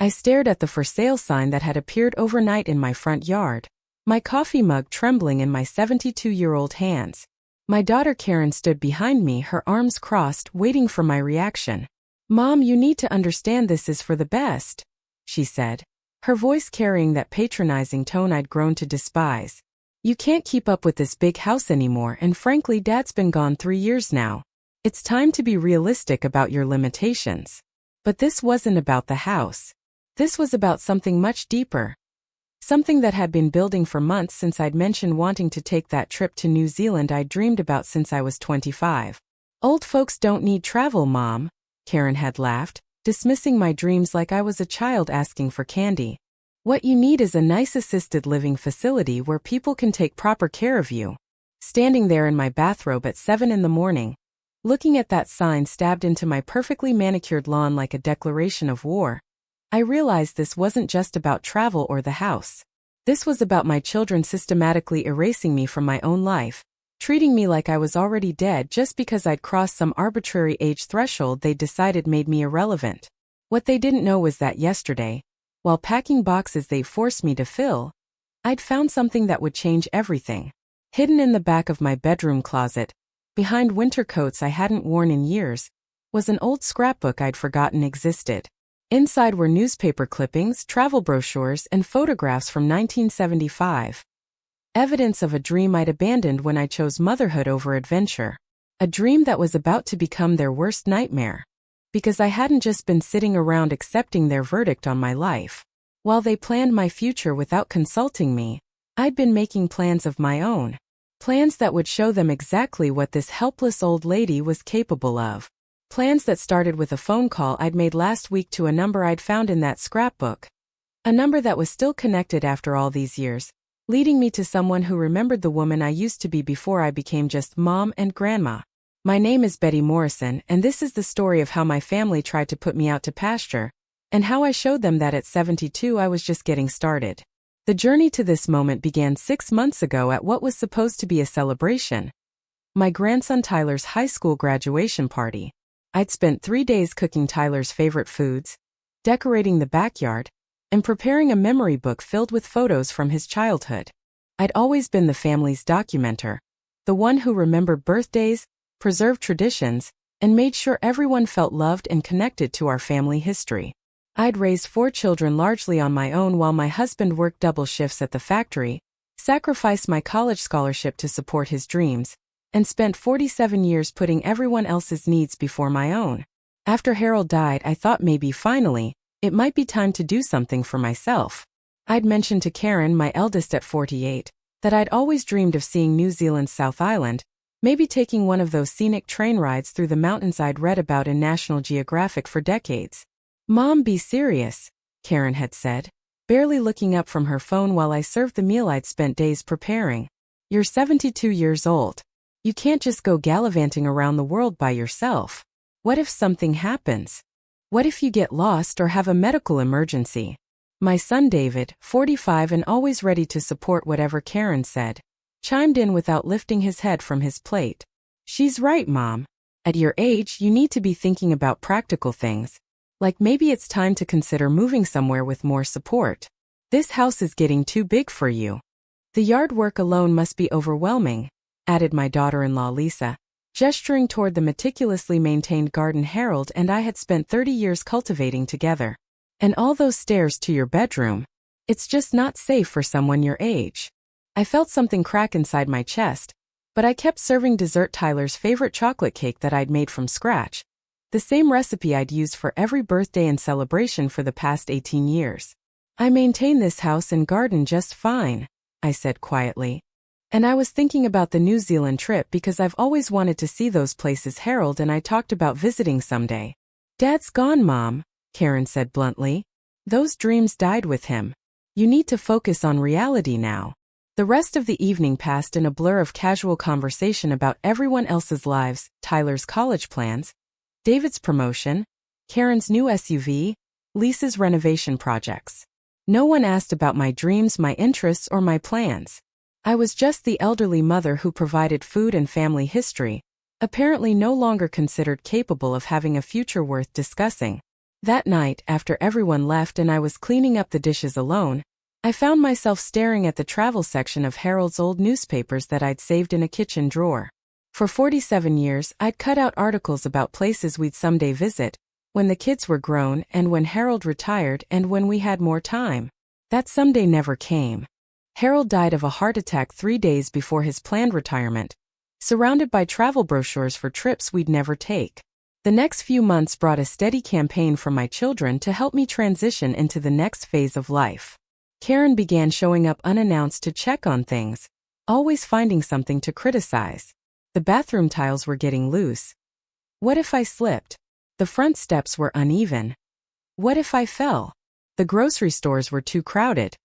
I stared at the for sale sign that had appeared overnight in my front yard, my coffee mug trembling in my 72-year-old hands. My daughter Karen stood behind me, her arms crossed, waiting for my reaction. "Mom, you need to understand this is for the best," she said, her voice carrying that patronizing tone I'd grown to despise. "You can't keep up with this big house anymore, and frankly, Dad's been gone 3 years now. It's time to be realistic about your limitations." But this wasn't about the house. This was about something much deeper. Something that had been building for months since I'd mentioned wanting to take that trip to New Zealand I'd dreamed about since I was 25. "Old folks don't need travel, Mom," Karen had laughed, dismissing my dreams like I was a child asking for candy. "What you need is a nice assisted living facility where people can take proper care of you." Standing there in my bathrobe at 7 in the morning, looking at that sign stabbed into my perfectly manicured lawn like a declaration of war, I realized this wasn't just about travel or the house. This was about my children systematically erasing me from my own life, treating me like I was already dead just because I'd crossed some arbitrary age threshold they decided made me irrelevant. What they didn't know was that yesterday, while packing boxes they forced me to fill, I'd found something that would change everything. Hidden in the back of my bedroom closet, behind winter coats I hadn't worn in years, was an old scrapbook I'd forgotten existed. Inside were newspaper clippings, travel brochures, and photographs from 1975. Evidence of a dream I'd abandoned when I chose motherhood over adventure. A dream that was about to become their worst nightmare. Because I hadn't just been sitting around accepting their verdict on my life. While they planned my future without consulting me, I'd been making plans of my own. Plans that would show them exactly what this helpless old lady was capable of. Plans that started with a phone call I'd made last week to a number I'd found in that scrapbook. A number that was still connected after all these years, leading me to someone who remembered the woman I used to be before I became just Mom and Grandma. My name is Betty Morrison, and this is the story of how my family tried to put me out to pasture, and how I showed them that at 72 I was just getting started. The journey to this moment began 6 months ago at what was supposed to be a celebration. My grandson Tyler's high school graduation party. I'd spent 3 days cooking Tyler's favorite foods, decorating the backyard, and preparing a memory book filled with photos from his childhood. I'd always been the family's documenter, the one who remembered birthdays, preserved traditions, and made sure everyone felt loved and connected to our family history. I'd raised 4 children largely on my own while my husband worked double shifts at the factory, sacrificed my college scholarship to support his dreams, and spent 47 years putting everyone else's needs before my own. After Harold died, I thought maybe finally, it might be time to do something for myself. I'd mentioned to Karen, my eldest at 48, that I'd always dreamed of seeing New Zealand's South Island, maybe taking one of those scenic train rides through the mountains I'd read about in National Geographic for decades. "Mom, be serious," Karen had said, barely looking up from her phone while I served the meal I'd spent days preparing. "You're 72 years old. You can't just go gallivanting around the world by yourself. What if something happens? What if you get lost or have a medical emergency?" My son David, 45 and always ready to support whatever Karen said, chimed in without lifting his head from his plate. "She's right, Mom. At your age, you need to be thinking about practical things. Like maybe it's time to consider moving somewhere with more support. This house is getting too big for you. The yard work alone must be overwhelming," added my daughter-in-law Lisa, gesturing toward the meticulously maintained garden Harold and I had spent 30 years cultivating together. "And all those stairs to your bedroom. It's just not safe for someone your age." I felt something crack inside my chest, but I kept serving dessert Tyler's favorite chocolate cake that I'd made from scratch. The same recipe I'd used for every birthday and celebration for the past 18 years. "I maintain this house and garden just fine," I said quietly. "And I was thinking about the New Zealand trip because I've always wanted to see those places Harold and I talked about visiting someday." "Dad's gone, Mom," Karen said bluntly. "Those dreams died with him. You need to focus on reality now." The rest of the evening passed in a blur of casual conversation about everyone else's lives, Tyler's college plans, David's promotion, Karen's new SUV, Lisa's renovation projects. No one asked about my dreams, my interests, or my plans. I was just the elderly mother who provided food and family history, apparently no longer considered capable of having a future worth discussing. That night, after everyone left and I was cleaning up the dishes alone, I found myself staring at the travel section of Harold's old newspapers that I'd saved in a kitchen drawer. For 47 years, I'd cut out articles about places we'd someday visit, when the kids were grown and when Harold retired and when we had more time. That someday never came. Harold died of a heart attack 3 days before his planned retirement, surrounded by travel brochures for trips we'd never take. The next few months brought a steady campaign from my children to help me transition into the next phase of life. Karen began showing up unannounced to check on things, always finding something to criticize. The bathroom tiles were getting loose. What if I slipped? The front steps were uneven. What if I fell? The grocery stores were too crowded.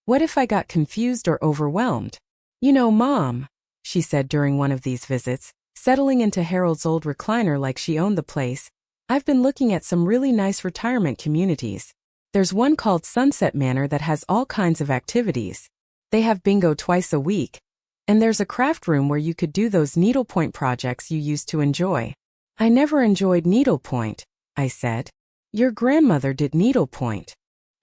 What if I got confused or overwhelmed? You know, Mom, she said during one of these visits, settling into Harold's old recliner like she owned the place, I've been looking at some really nice retirement communities. There's one called Sunset Manor that has all kinds of activities. They have bingo twice a week. And there's a craft room where you could do those needlepoint projects you used to enjoy. I never enjoyed needlepoint, I said. Your grandmother did needlepoint.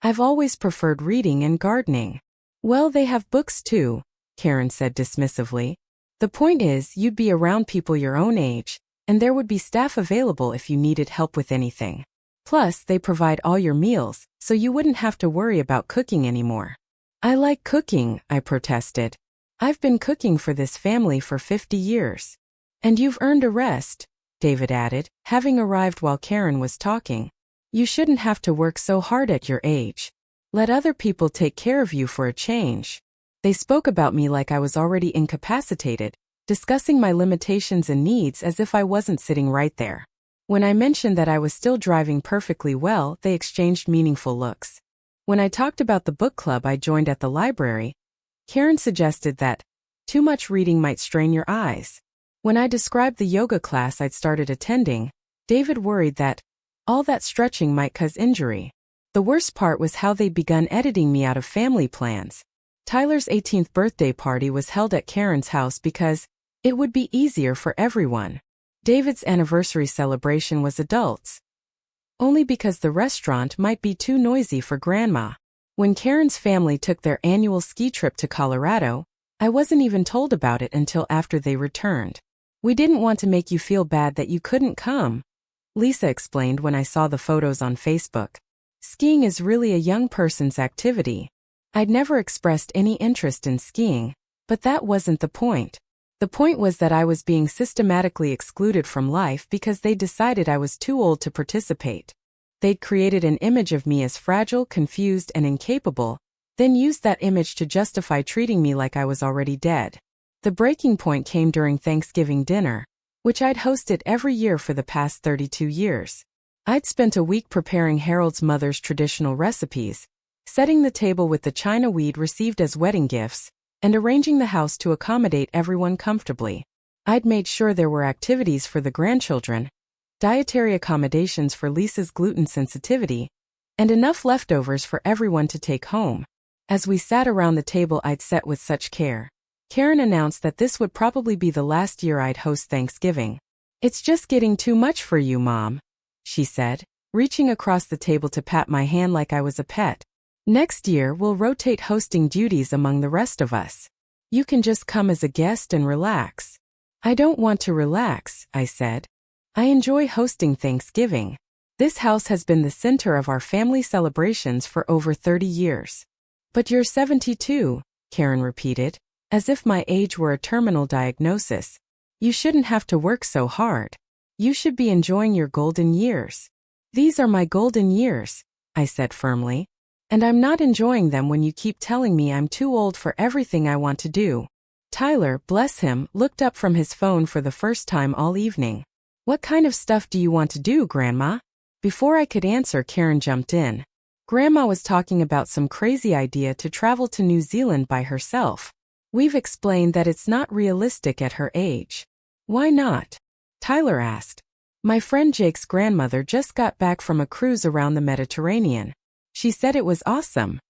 I've always preferred reading and gardening. Well, they have books too, Karen said dismissively. The point is, you'd be around people your own age, and there would be staff available if you needed help with anything. Plus, they provide all your meals, so you wouldn't have to worry about cooking anymore. I like cooking, I protested. I've been cooking for this family for 50 years. And you've earned a rest, David added, having arrived while Karen was talking. You shouldn't have to work so hard at your age. Let other people take care of you for a change. They spoke about me like I was already incapacitated, discussing my limitations and needs as if I wasn't sitting right there. When I mentioned that I was still driving perfectly well, they exchanged meaningful looks. When I talked about the book club I joined at the library, Karen suggested that too much reading might strain your eyes. When I described the yoga class I'd started attending, David worried that all that stretching might cause injury. The worst part was how they'd begun editing me out of family plans. Tyler's 18th birthday party was held at Karen's house because it would be easier for everyone. David's anniversary celebration was adults, only because the restaurant might be too noisy for Grandma. When Karen's family took their annual ski trip to Colorado, I wasn't even told about it until after they returned. We didn't want to make you feel bad that you couldn't come, Lisa explained when I saw the photos on Facebook. Skiing is really a young person's activity. I'd never expressed any interest in skiing, but that wasn't the point. The point was that I was being systematically excluded from life because they decided I was too old to participate. They'd created an image of me as fragile, confused, and incapable, then used that image to justify treating me like I was already dead. The breaking point came during Thanksgiving dinner, which I'd hosted every year for the past 32 years. I'd spent a week preparing Harold's mother's traditional recipes, setting the table with the china we'd received as wedding gifts, and arranging the house to accommodate everyone comfortably. I'd made sure there were activities for the grandchildren, dietary accommodations for Lisa's gluten sensitivity, and enough leftovers for everyone to take home. As we sat around the table I'd set with such care, Karen announced that this would probably be the last year I'd host Thanksgiving. It's just getting too much for you, Mom, she said, reaching across the table to pat my hand like I was a pet. Next year we'll rotate hosting duties among the rest of us. You can just come as a guest and relax. I don't want to relax, I said. I enjoy hosting Thanksgiving. This house has been the center of our family celebrations for over 30 years. But you're 72, Karen repeated, as if my age were a terminal diagnosis. You shouldn't have to work so hard. You should be enjoying your golden years. These are my golden years, I said firmly. And I'm not enjoying them when you keep telling me I'm too old for everything I want to do. Tyler, bless him, looked up from his phone for the first time all evening. What kind of stuff do you want to do, Grandma? Before I could answer, Karen jumped in. Grandma was talking about some crazy idea to travel to New Zealand by herself. We've explained that it's not realistic at her age. Why not? Tyler asked. My friend Jake's grandmother just got back from a cruise around the Mediterranean. She said it was awesome.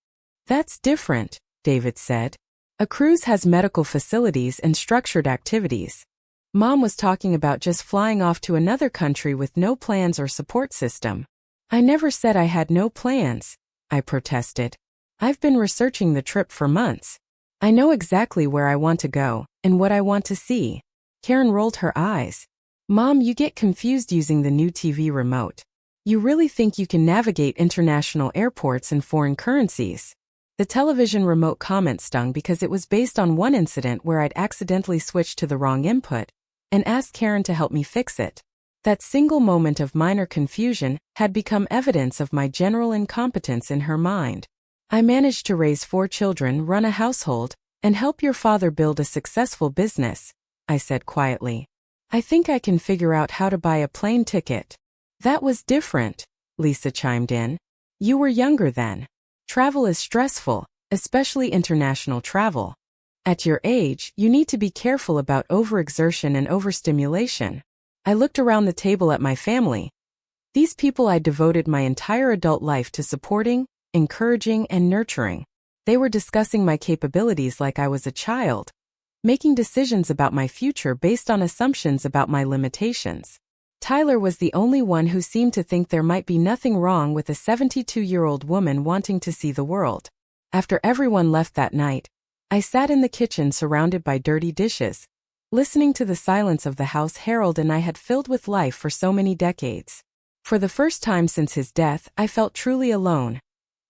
That's different, David said. A cruise has medical facilities and structured activities. Mom was talking about just flying off to another country with no plans or support system. I never said I had no plans, I protested. I've been researching the trip for months. I know exactly where I want to go and what I want to see. Karen rolled her eyes. Mom, you get confused using the new TV remote. You really think you can navigate international airports and foreign currencies? The television remote comment stung because it was based on one incident where I'd accidentally switched to the wrong input and asked Karen to help me fix it. That single moment of minor confusion had become evidence of my general incompetence in her mind. I managed to raise 4 children, run a household, and help your father build a successful business, I said quietly. I think I can figure out how to buy a plane ticket. That was different, Lisa chimed in. You were younger then. Travel is stressful, especially international travel. At your age, you need to be careful about overexertion and overstimulation. I looked around the table at my family. These people I devoted my entire adult life to supporting, encouraging, and nurturing. They were discussing my capabilities like I was a child, making decisions about my future based on assumptions about my limitations. Tyler was the only one who seemed to think there might be nothing wrong with a 72-year-old woman wanting to see the world. After everyone left that night, I sat in the kitchen surrounded by dirty dishes, listening to the silence of the house Harold and I had filled with life for so many decades. For the first time since his death, I felt truly alone.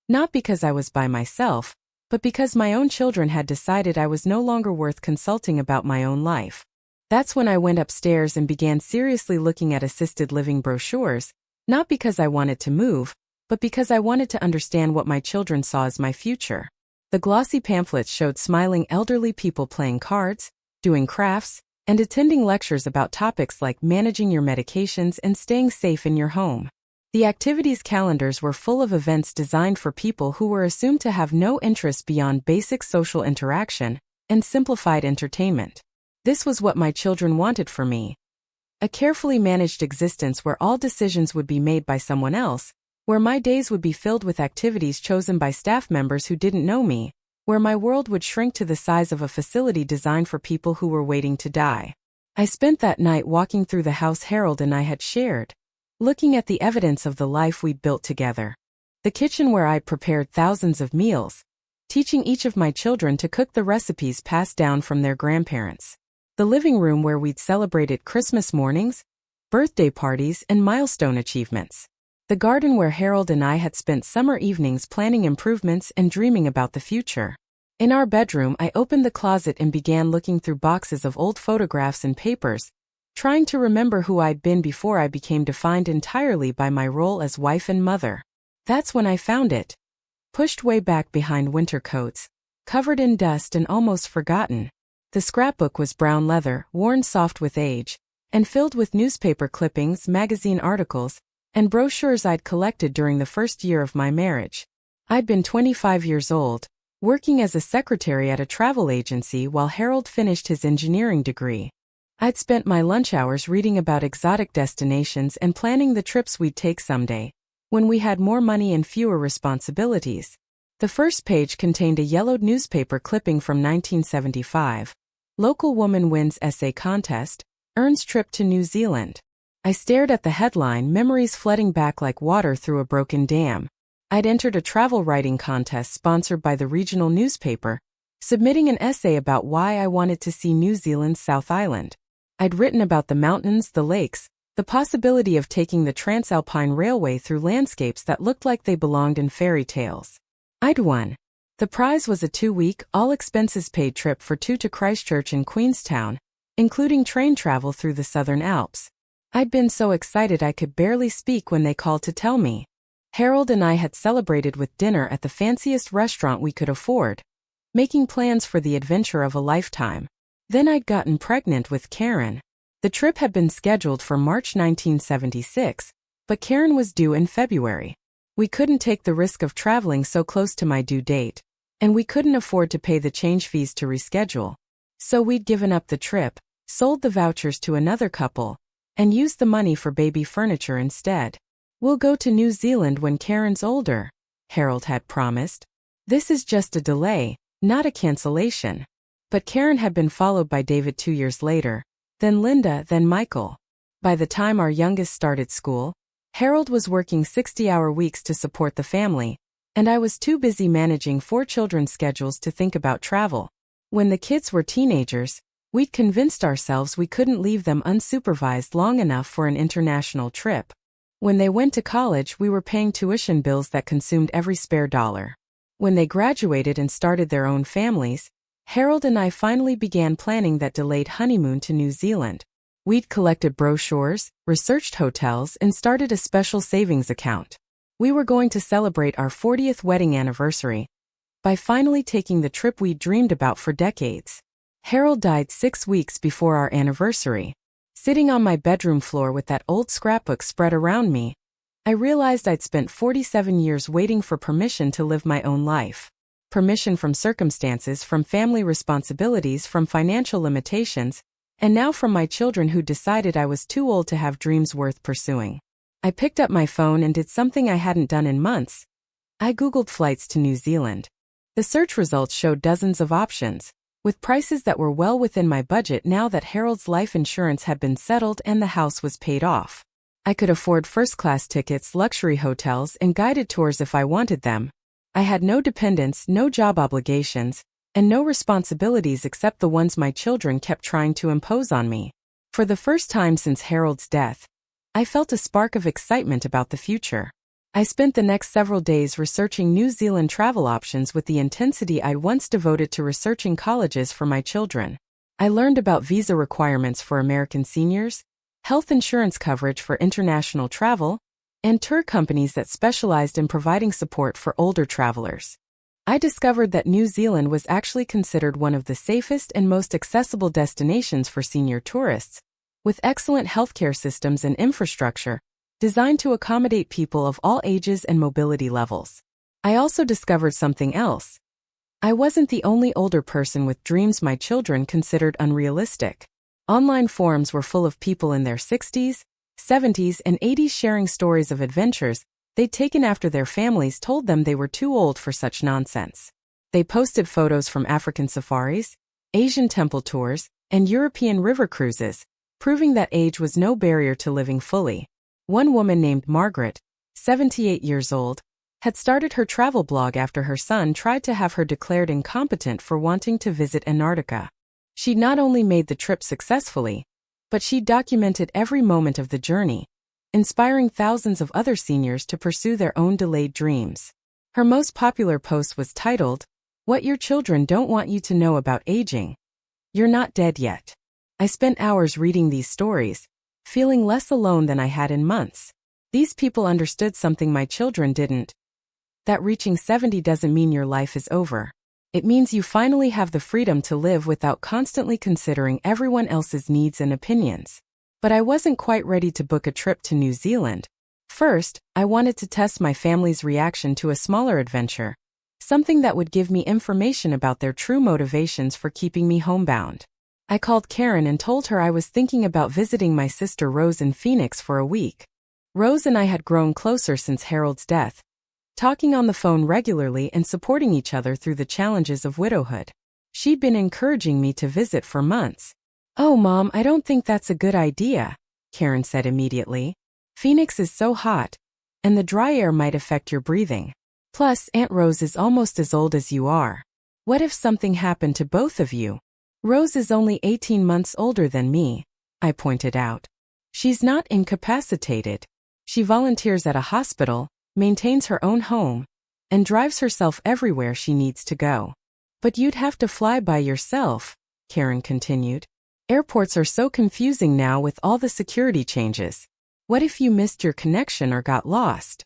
Not because I was by myself, but because my own children had decided I was no longer worth consulting about my own life. That's when I went upstairs and began seriously looking at assisted living brochures, not because I wanted to move, but because I wanted to understand what my children saw as my future. The glossy pamphlets showed smiling elderly people playing cards, doing crafts, and attending lectures about topics like managing your medications and staying safe in your home. The activities calendars were full of events designed for people who were assumed to have no interest beyond basic social interaction and simplified entertainment. This was what my children wanted for me. A carefully managed existence where all decisions would be made by someone else, where my days would be filled with activities chosen by staff members who didn't know me, where my world would shrink to the size of a facility designed for people who were waiting to die. I spent that night walking through the house Harold and I had shared, looking at the evidence of the life we'd built together. The kitchen where I'd prepared thousands of meals, teaching each of my children to cook the recipes passed down from their grandparents. The living room where we'd celebrated Christmas mornings, birthday parties, and milestone achievements. The garden where Harold and I had spent summer evenings planning improvements and dreaming about the future. In our bedroom, I opened the closet and began looking through boxes of old photographs and papers, trying to remember who I'd been before I became defined entirely by my role as wife and mother. That's when I found it. Pushed way back behind winter coats, covered in dust and almost forgotten. The scrapbook was brown leather, worn soft with age, and filled with newspaper clippings, magazine articles, and brochures I'd collected during the first year of my marriage. I'd been 25 years old, working as a secretary at a travel agency while Harold finished his engineering degree. I'd spent my lunch hours reading about exotic destinations and planning the trips we'd take someday, when we had more money and fewer responsibilities. The first page contained a yellowed newspaper clipping from 1975. Local woman wins essay contest, earns trip to New Zealand. I stared at the headline, memories flooding back like water through a broken dam. I'd entered a travel writing contest sponsored by the regional newspaper, submitting an essay about why I wanted to see New Zealand's South Island. I'd written about the mountains, the lakes, the possibility of taking the Transalpine Railway through landscapes that looked like they belonged in fairy tales. I'd won. The prize was a 2-week, all-expenses-paid trip for 2 to Christchurch and Queenstown, including train travel through the Southern Alps. I'd been so excited I could barely speak when they called to tell me. Harold and I had celebrated with dinner at the fanciest restaurant we could afford, making plans for the adventure of a lifetime. Then I'd gotten pregnant with Karen. The trip had been scheduled for March 1976, but Karen was due in February. We couldn't take the risk of traveling so close to my due date, and we couldn't afford to pay the change fees to reschedule. So we'd given up the trip, sold the vouchers to another couple, and used the money for baby furniture instead. We'll go to New Zealand when Karen's older, Harold had promised. This is just a delay, not a cancellation. But Karen had been followed by David 2 years later, then Linda, then Michael. By the time our youngest started school, Harold was working 60-hour weeks to support the family, and I was too busy managing 4 children's schedules to think about travel. When the kids were teenagers, we'd convinced ourselves we couldn't leave them unsupervised long enough for an international trip. When they went to college, we were paying tuition bills that consumed every spare dollar. When they graduated and started their own families, Harold and I finally began planning that delayed honeymoon to New Zealand. We'd collected brochures, researched hotels, and started a special savings account. We were going to celebrate our 40th wedding anniversary by finally taking the trip we'd dreamed about for decades. Harold died 6 weeks before our anniversary. Sitting on my bedroom floor with that old scrapbook spread around me, I realized I'd spent 47 years waiting for permission to live my own life. Permission from circumstances, from family responsibilities, from financial limitations, and now from my children who decided I was too old to have dreams worth pursuing. I picked up my phone and did something I hadn't done in months. I Googled flights to New Zealand. The search results showed dozens of options, with prices that were well within my budget now that Harold's life insurance had been settled and the house was paid off. I could afford first-class tickets, luxury hotels, and guided tours if I wanted them. I had no dependents, no job obligations, and no responsibilities except the ones my children kept trying to impose on me. For the first time since Harold's death, I felt a spark of excitement about the future. I spent the next several days researching New Zealand travel options with the intensity I'd once devoted to researching colleges for my children. I learned about visa requirements for American seniors, health insurance coverage for international travel, and tour companies that specialized in providing support for older travelers. I discovered that New Zealand was actually considered one of the safest and most accessible destinations for senior tourists, with excellent healthcare systems and infrastructure designed to accommodate people of all ages and mobility levels. I also discovered something else. I wasn't the only older person with dreams my children considered unrealistic. Online forums were full of people in their 60s, 70s, and 80s sharing stories of adventures they'd taken after their families told them they were too old for such nonsense. They posted photos from African safaris, Asian temple tours, and European river cruises, proving that age was no barrier to living fully. One woman named Margaret, 78 years old, had started her travel blog after her son tried to have her declared incompetent for wanting to visit Antarctica. She'd not only made the trip successfully, but she documented every moment of the journey, inspiring thousands of other seniors to pursue their own delayed dreams. Her most popular post was titled, "What Your Children Don't Want You to Know About Aging. You're Not Dead Yet." I spent hours reading these stories, feeling less alone than I had in months. These people understood something my children didn't. That reaching 70 doesn't mean your life is over. It means you finally have the freedom to live without constantly considering everyone else's needs and opinions. But I wasn't quite ready to book a trip to New Zealand. First, I wanted to test my family's reaction to a smaller adventure, something that would give me information about their true motivations for keeping me homebound. I called Karen and told her I was thinking about visiting my sister Rose in Phoenix for a week. Rose and I had grown closer since Harold's death, talking on the phone regularly and supporting each other through the challenges of widowhood. She'd been encouraging me to visit for months. "Oh, Mom, I don't think that's a good idea," Karen said immediately. "Phoenix is so hot, and the dry air might affect your breathing. Plus, Aunt Rose is almost as old as you are. What if something happened to both of you?" "Rose is only 18 months older than me," I pointed out. "She's not incapacitated. She volunteers at a hospital, maintains her own home, and drives herself everywhere she needs to go." "But you'd have to fly by yourself," Karen continued. "Airports are so confusing now with all the security changes. What if you missed your connection or got lost?"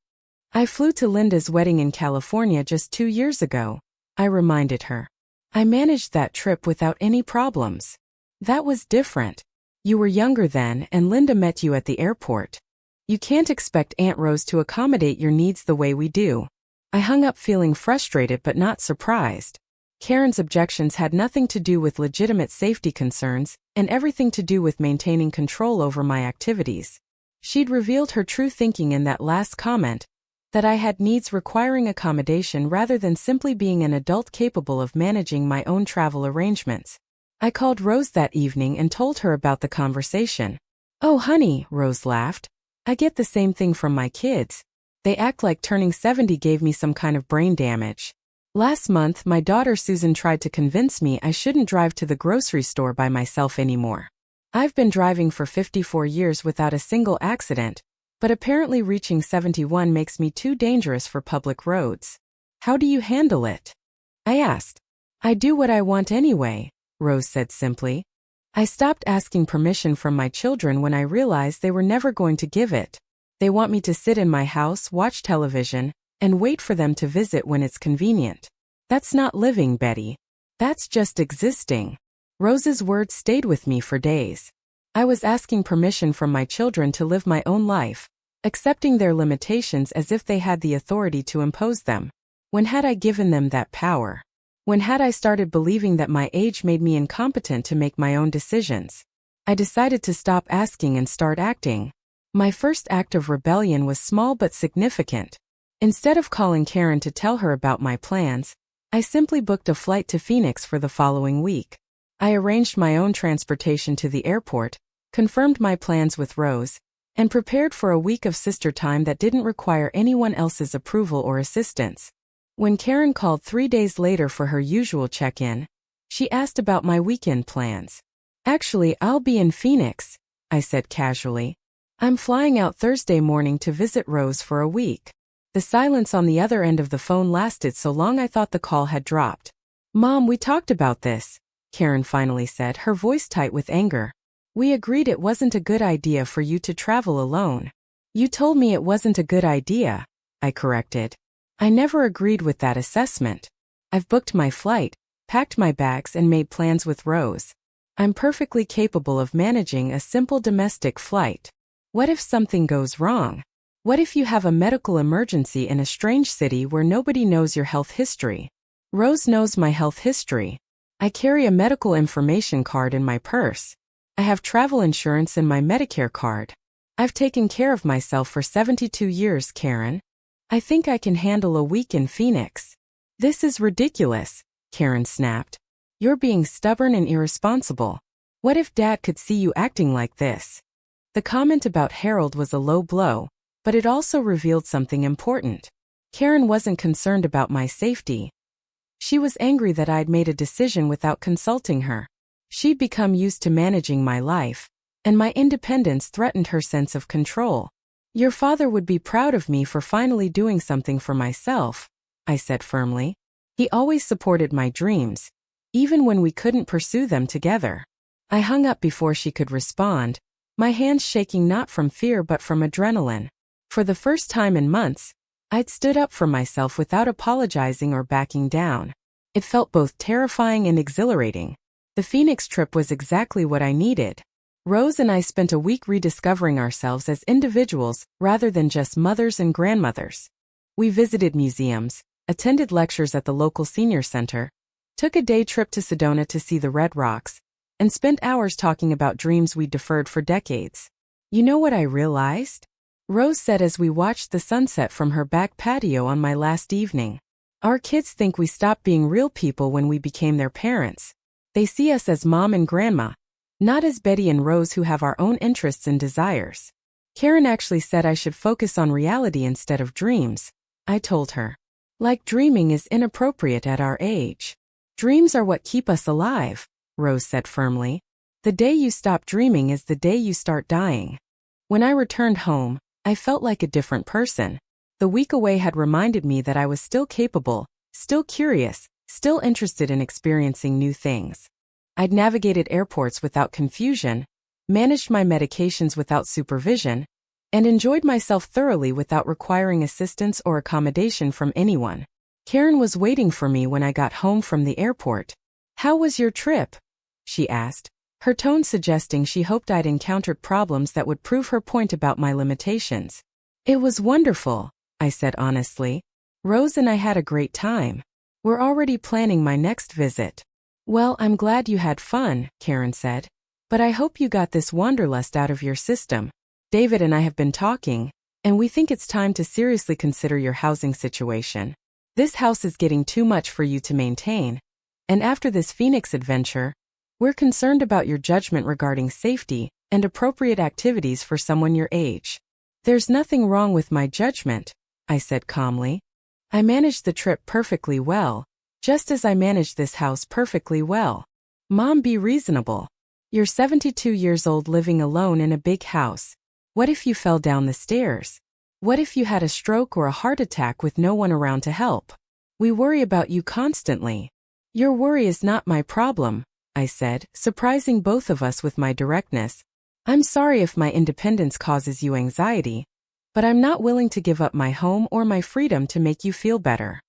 "I flew to Linda's wedding in California just 2 years ago," I reminded her. "I managed that trip without any problems." "That was different. You were younger then and Linda met you at the airport. You can't expect Aunt Rose to accommodate your needs the way we do." I hung up feeling frustrated but not surprised. Karen's objections had nothing to do with legitimate safety concerns and everything to do with maintaining control over my activities. She'd revealed her true thinking in that last comment, that I had needs requiring accommodation rather than simply being an adult capable of managing my own travel arrangements. I called Rose that evening and told her about the conversation. "Oh, honey," Rose laughed. I get the same thing from my kids. They act like turning 70 gave me some kind of brain damage. Last month, my daughter Susan tried to convince me I shouldn't drive to the grocery store by myself anymore. I've been driving for 54 years without a single accident, but apparently reaching 71 makes me too dangerous for public roads. How do you handle it? I asked. I do what I want anyway, Rose said simply. I stopped asking permission from my children when I realized they were never going to give it. They want me to sit in my house, watch television, and wait for them to visit when it's convenient. That's not living, Betty. That's just existing. Rose's words stayed with me for days. I was asking permission from my children to live my own life, accepting their limitations as if they had the authority to impose them. When had I given them that power? When had I started believing that my age made me incompetent to make my own decisions? I decided to stop asking and start acting. My first act of rebellion was small but significant. Instead of calling Karen to tell her about my plans, I simply booked a flight to Phoenix for the following week. I arranged my own transportation to the airport, confirmed my plans with Rose, and prepared for a week of sister time that didn't require anyone else's approval or assistance. When Karen called 3 days later for her usual check-in, she asked about my weekend plans. Actually, I'll be in Phoenix, I said casually. I'm flying out Thursday morning to visit Rose for a week. The silence on the other end of the phone lasted so long I thought the call had dropped. Mom, we talked about this, Karen finally said, her voice tight with anger. We agreed it wasn't a good idea for you to travel alone. You told me it wasn't a good idea, I corrected. I never agreed with that assessment. I've booked my flight, packed my bags and made plans with Rose. I'm perfectly capable of managing a simple domestic flight. What if something goes wrong? What if you have a medical emergency in a strange city where nobody knows your health history? Rose knows my health history. I carry a medical information card in my purse. I have travel insurance in my Medicare card. I've taken care of myself for 72 years, Karen. I think I can handle a week in Phoenix. This is ridiculous, Karen snapped. You're being stubborn and irresponsible. What if Dad could see you acting like this? The comment about Harold was a low blow, but it also revealed something important. Karen wasn't concerned about my safety. She was angry that I'd made a decision without consulting her. She'd become used to managing my life, and my independence threatened her sense of control. Your father would be proud of me for finally doing something for myself, I said firmly. He always supported my dreams, even when we couldn't pursue them together. I hung up before she could respond, my hands shaking not from fear but from adrenaline. For the first time in months, I'd stood up for myself without apologizing or backing down. It felt both terrifying and exhilarating. The Phoenix trip was exactly what I needed. Rose and I spent a week rediscovering ourselves as individuals rather than just mothers and grandmothers. We visited museums, attended lectures at the local senior center, took a day trip to Sedona to see the Red Rocks, and spent hours talking about dreams we'd deferred for decades. You know what I realized? Rose said as we watched the sunset from her back patio on my last evening. Our kids think we stopped being real people when we became their parents. They see us as mom and grandma, not as Betty and Rose who have our own interests and desires. Karen actually said I should focus on reality instead of dreams, I told her. Like dreaming is inappropriate at our age. Dreams are what keep us alive, Rose said firmly. The day you stop dreaming is the day you start dying. When I returned home, I felt like a different person. The week away had reminded me that I was still capable, still curious, still interested in experiencing new things. I'd navigated airports without confusion, managed my medications without supervision, and enjoyed myself thoroughly without requiring assistance or accommodation from anyone. Karen was waiting for me when I got home from the airport. How was your trip? She asked, her tone suggesting she hoped I'd encountered problems that would prove her point about my limitations. It was wonderful, I said honestly. Rose and I had a great time. We're already planning my next visit. Well, I'm glad you had fun, Karen said. But I hope you got this wanderlust out of your system. David and I have been talking, and we think it's time to seriously consider your housing situation. This house is getting too much for you to maintain. And after this Phoenix adventure, we're concerned about your judgment regarding safety and appropriate activities for someone your age. There's nothing wrong with my judgment, I said calmly. I managed the trip perfectly well, just as I managed this house perfectly well. Mom, be reasonable. You're 72 years old living alone in a big house. What if you fell down the stairs? What if you had a stroke or a heart attack with no one around to help? We worry about you constantly. Your worry is not my problem, I said, surprising both of us with my directness. I'm sorry if my independence causes you anxiety, but I'm not willing to give up my home or my freedom to make you feel better.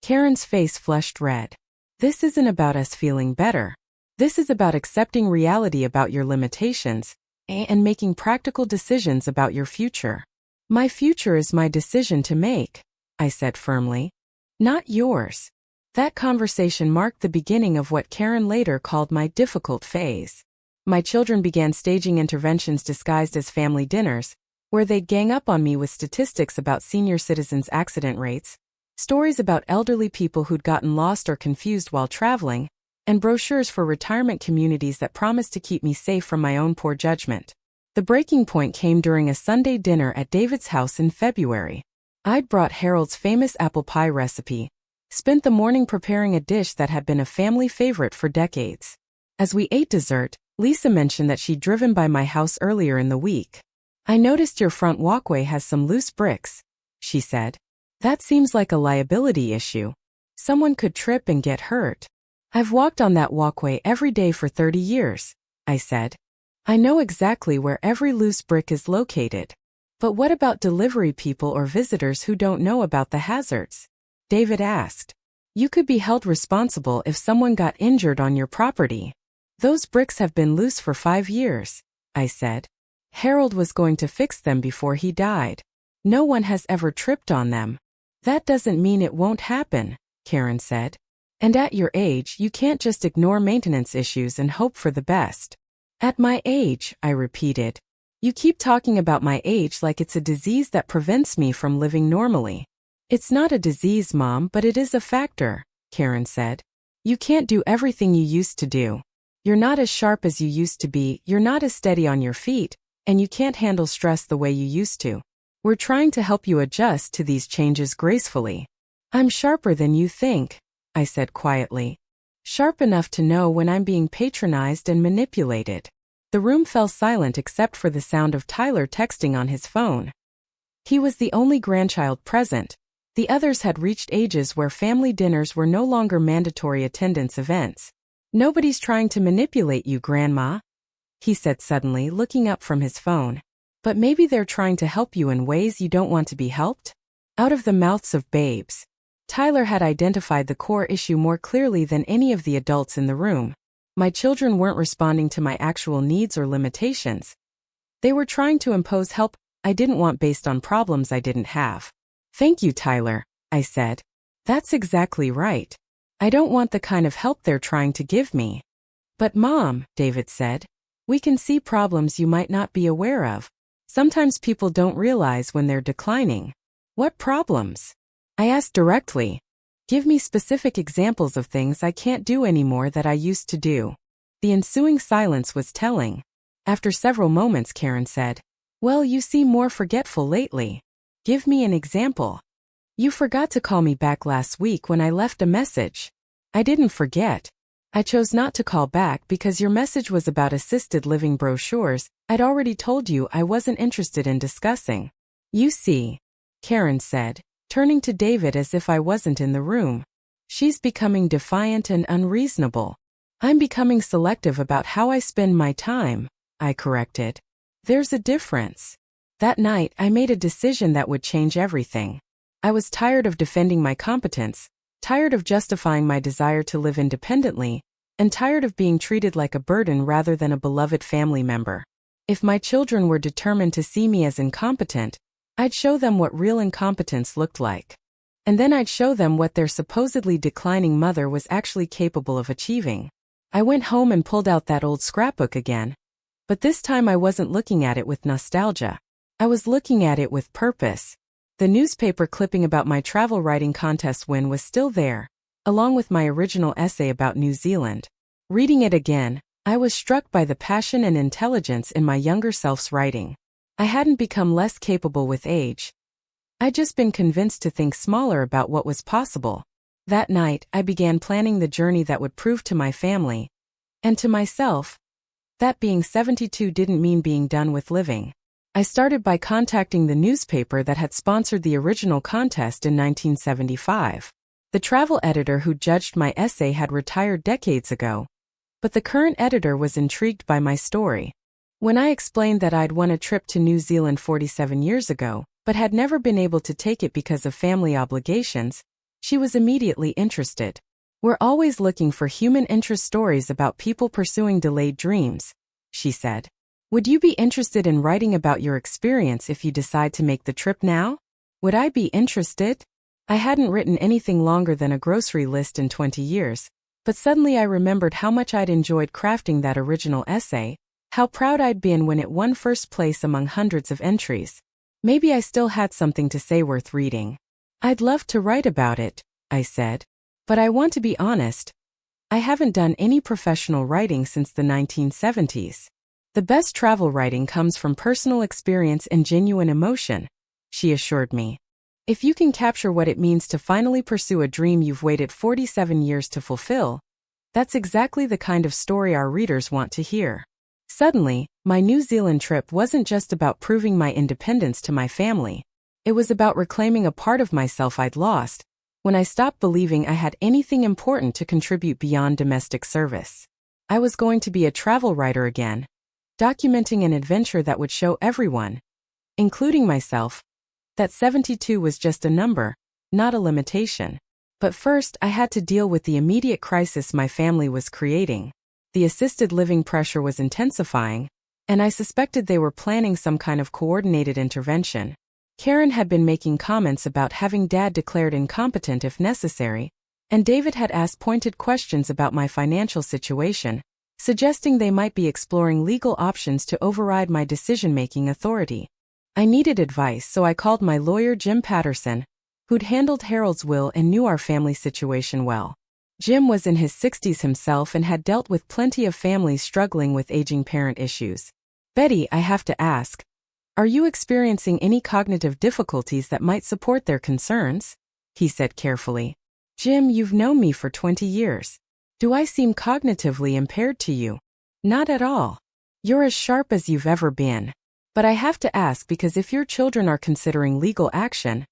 Karen's face flushed red. This isn't about us feeling better. This is about accepting reality about your limitations and making practical decisions about your future. My future is my decision to make, I said firmly. Not yours. That conversation marked the beginning of what Karen later called my difficult phase. My children began staging interventions disguised as family dinners, where they'd gang up on me with statistics about senior citizens' accident rates, stories about elderly people who'd gotten lost or confused while traveling, and brochures for retirement communities that promised to keep me safe from my own poor judgment. The breaking point came during a Sunday dinner at David's house in February. I'd brought Harold's famous apple pie recipe, spent the morning preparing a dish that had been a family favorite for decades. As we ate dessert, Lisa mentioned that she'd driven by my house earlier in the week. I noticed your front walkway has some loose bricks, she said. That seems like a liability issue. Someone could trip and get hurt. I've walked on that walkway every day for 30 years, I said. I know exactly where every loose brick is located. But what about delivery people or visitors who don't know about the hazards? David asked. You could be held responsible if someone got injured on your property. Those bricks have been loose for 5 years, I said. Harold was going to fix them before he died. No one has ever tripped on them. That doesn't mean it won't happen, Karen said. And at your age, you can't just ignore maintenance issues and hope for the best. At my age, I repeated. You keep talking about my age like it's a disease that prevents me from living normally. It's not a disease, Mom, but it is a factor, Karen said. You can't do everything you used to do. You're not as sharp as you used to be, you're not as steady on your feet, and you can't handle stress the way you used to. We're trying to help you adjust to these changes gracefully. I'm sharper than you think, I said quietly. Sharp enough to know when I'm being patronized and manipulated. The room fell silent except for the sound of Tyler texting on his phone. He was the only grandchild present. The others had reached ages where family dinners were no longer mandatory attendance events. Nobody's trying to manipulate you, Grandma, he said suddenly, looking up from his phone. But maybe they're trying to help you in ways you don't want to be helped? Out of the mouths of babes. Tyler had identified the core issue more clearly than any of the adults in the room. My children weren't responding to my actual needs or limitations. They were trying to impose help I didn't want based on problems I didn't have. Thank you, Tyler, I said. That's exactly right. I don't want the kind of help they're trying to give me. But Mom, David said, we can see problems you might not be aware of. Sometimes people don't realize when they're declining. What problems? I asked directly. Give me specific examples of things I can't do anymore that I used to do. The ensuing silence was telling. After several moments, Karen said, Well, you seem more forgetful lately. Give me an example. You forgot to call me back last week when I left a message. I didn't forget. I chose not to call back because your message was about assisted living brochures I'd already told you I wasn't interested in discussing. You see, Karen said, turning to David as if I wasn't in the room. She's becoming defiant and unreasonable. I'm becoming selective about how I spend my time, I corrected. There's a difference. That night, I made a decision that would change everything. I was tired of defending my competence, tired of justifying my desire to live independently, and tired of being treated like a burden rather than a beloved family member. If my children were determined to see me as incompetent, I'd show them what real incompetence looked like. And then I'd show them what their supposedly declining mother was actually capable of achieving. I went home and pulled out that old scrapbook again. But this time I wasn't looking at it with nostalgia. I was looking at it with purpose. The newspaper clipping about my travel writing contest win was still there, along with my original essay about New Zealand. Reading it again, I was struck by the passion and intelligence in my younger self's writing. I hadn't become less capable with age. I'd just been convinced to think smaller about what was possible. That night, I began planning the journey that would prove to my family, and to myself, that being 72 didn't mean being done with living. I started by contacting the newspaper that had sponsored the original contest in 1975. The travel editor who judged my essay had retired decades ago, but the current editor was intrigued by my story. When I explained that I'd won a trip to New Zealand 47 years ago, but had never been able to take it because of family obligations, she was immediately interested. We're always looking for human interest stories about people pursuing delayed dreams, she said. Would you be interested in writing about your experience if you decide to make the trip now? Would I be interested? I hadn't written anything longer than a grocery list in 20 years, but suddenly I remembered how much I'd enjoyed crafting that original essay, how proud I'd been when it won first place among hundreds of entries. Maybe I still had something to say worth reading. I'd love to write about it, I said. But I want to be honest. I haven't done any professional writing since the 1970s. The best travel writing comes from personal experience and genuine emotion, she assured me. If you can capture what it means to finally pursue a dream you've waited 47 years to fulfill, that's exactly the kind of story our readers want to hear. Suddenly, my New Zealand trip wasn't just about proving my independence to my family. It was about reclaiming a part of myself I'd lost when I stopped believing I had anything important to contribute beyond domestic service. I was going to be a travel writer again, documenting an adventure that would show everyone, including myself, that 72 was just a number, not a limitation. But first, I had to deal with the immediate crisis my family was creating. The assisted living pressure was intensifying, and I suspected they were planning some kind of coordinated intervention. Karen had been making comments about having Dad declared incompetent if necessary, and David had asked pointed questions about my financial situation, suggesting they might be exploring legal options to override my decision-making authority. I needed advice, so I called my lawyer Jim Patterson, who'd handled Harold's will and knew our family situation well. Jim was in his 60s himself and had dealt with plenty of families struggling with aging parent issues. Betty, I have to ask, are you experiencing any cognitive difficulties that might support their concerns? He said carefully. Jim, you've known me for 20 years. Do I seem cognitively impaired to you? Not at all. You're as sharp as you've ever been. But I have to ask because if your children are considering legal action,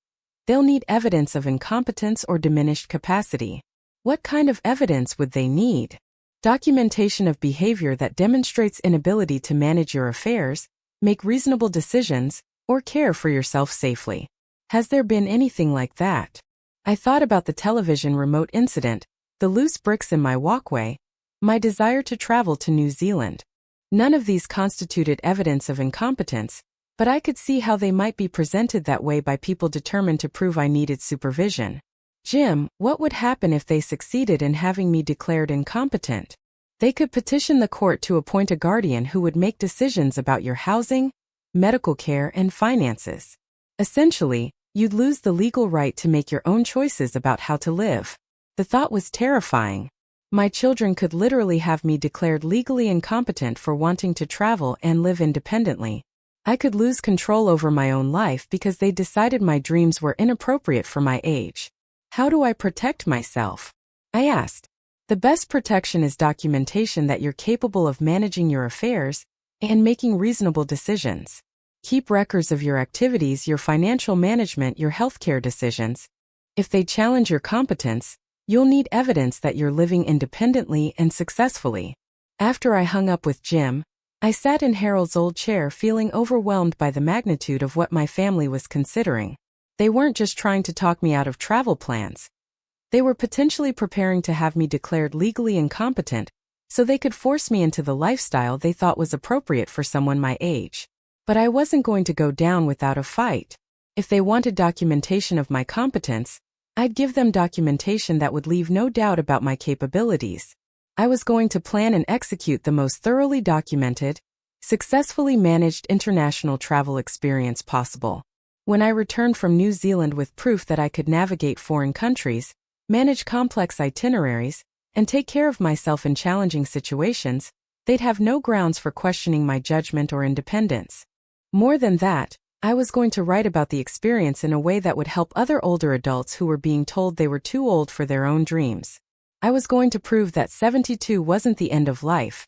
they'll need evidence of incompetence or diminished capacity. What kind of evidence would they need? Documentation of behavior that demonstrates inability to manage your affairs, make reasonable decisions, or care for yourself safely. Has there been anything like that? I thought about the television remote incident, the loose bricks in my walkway, my desire to travel to New Zealand. None of these constituted evidence of incompetence, but I could see how they might be presented that way by people determined to prove I needed supervision. Jim, what would happen if they succeeded in having me declared incompetent? They could petition the court to appoint a guardian who would make decisions about your housing, medical care, and finances. Essentially, you'd lose the legal right to make your own choices about how to live. The thought was terrifying. My children could literally have me declared legally incompetent for wanting to travel and live independently. I could lose control over my own life because they decided my dreams were inappropriate for my age. How do I protect myself? I asked. The best protection is documentation that you're capable of managing your affairs and making reasonable decisions. Keep records of your activities, your financial management, your healthcare decisions. If they challenge your competence, you'll need evidence that you're living independently and successfully. After I hung up with Jim, I sat in Harold's old chair feeling overwhelmed by the magnitude of what my family was considering. They weren't just trying to talk me out of travel plans. They were potentially preparing to have me declared legally incompetent, so they could force me into the lifestyle they thought was appropriate for someone my age. But I wasn't going to go down without a fight. If they wanted documentation of my competence, I'd give them documentation that would leave no doubt about my capabilities. I was going to plan and execute the most thoroughly documented, successfully managed international travel experience possible. When I returned from New Zealand with proof that I could navigate foreign countries, manage complex itineraries, and take care of myself in challenging situations, they'd have no grounds for questioning my judgment or independence. More than that, I was going to write about the experience in a way that would help other older adults who were being told they were too old for their own dreams. I was going to prove that 72 wasn't the end of life.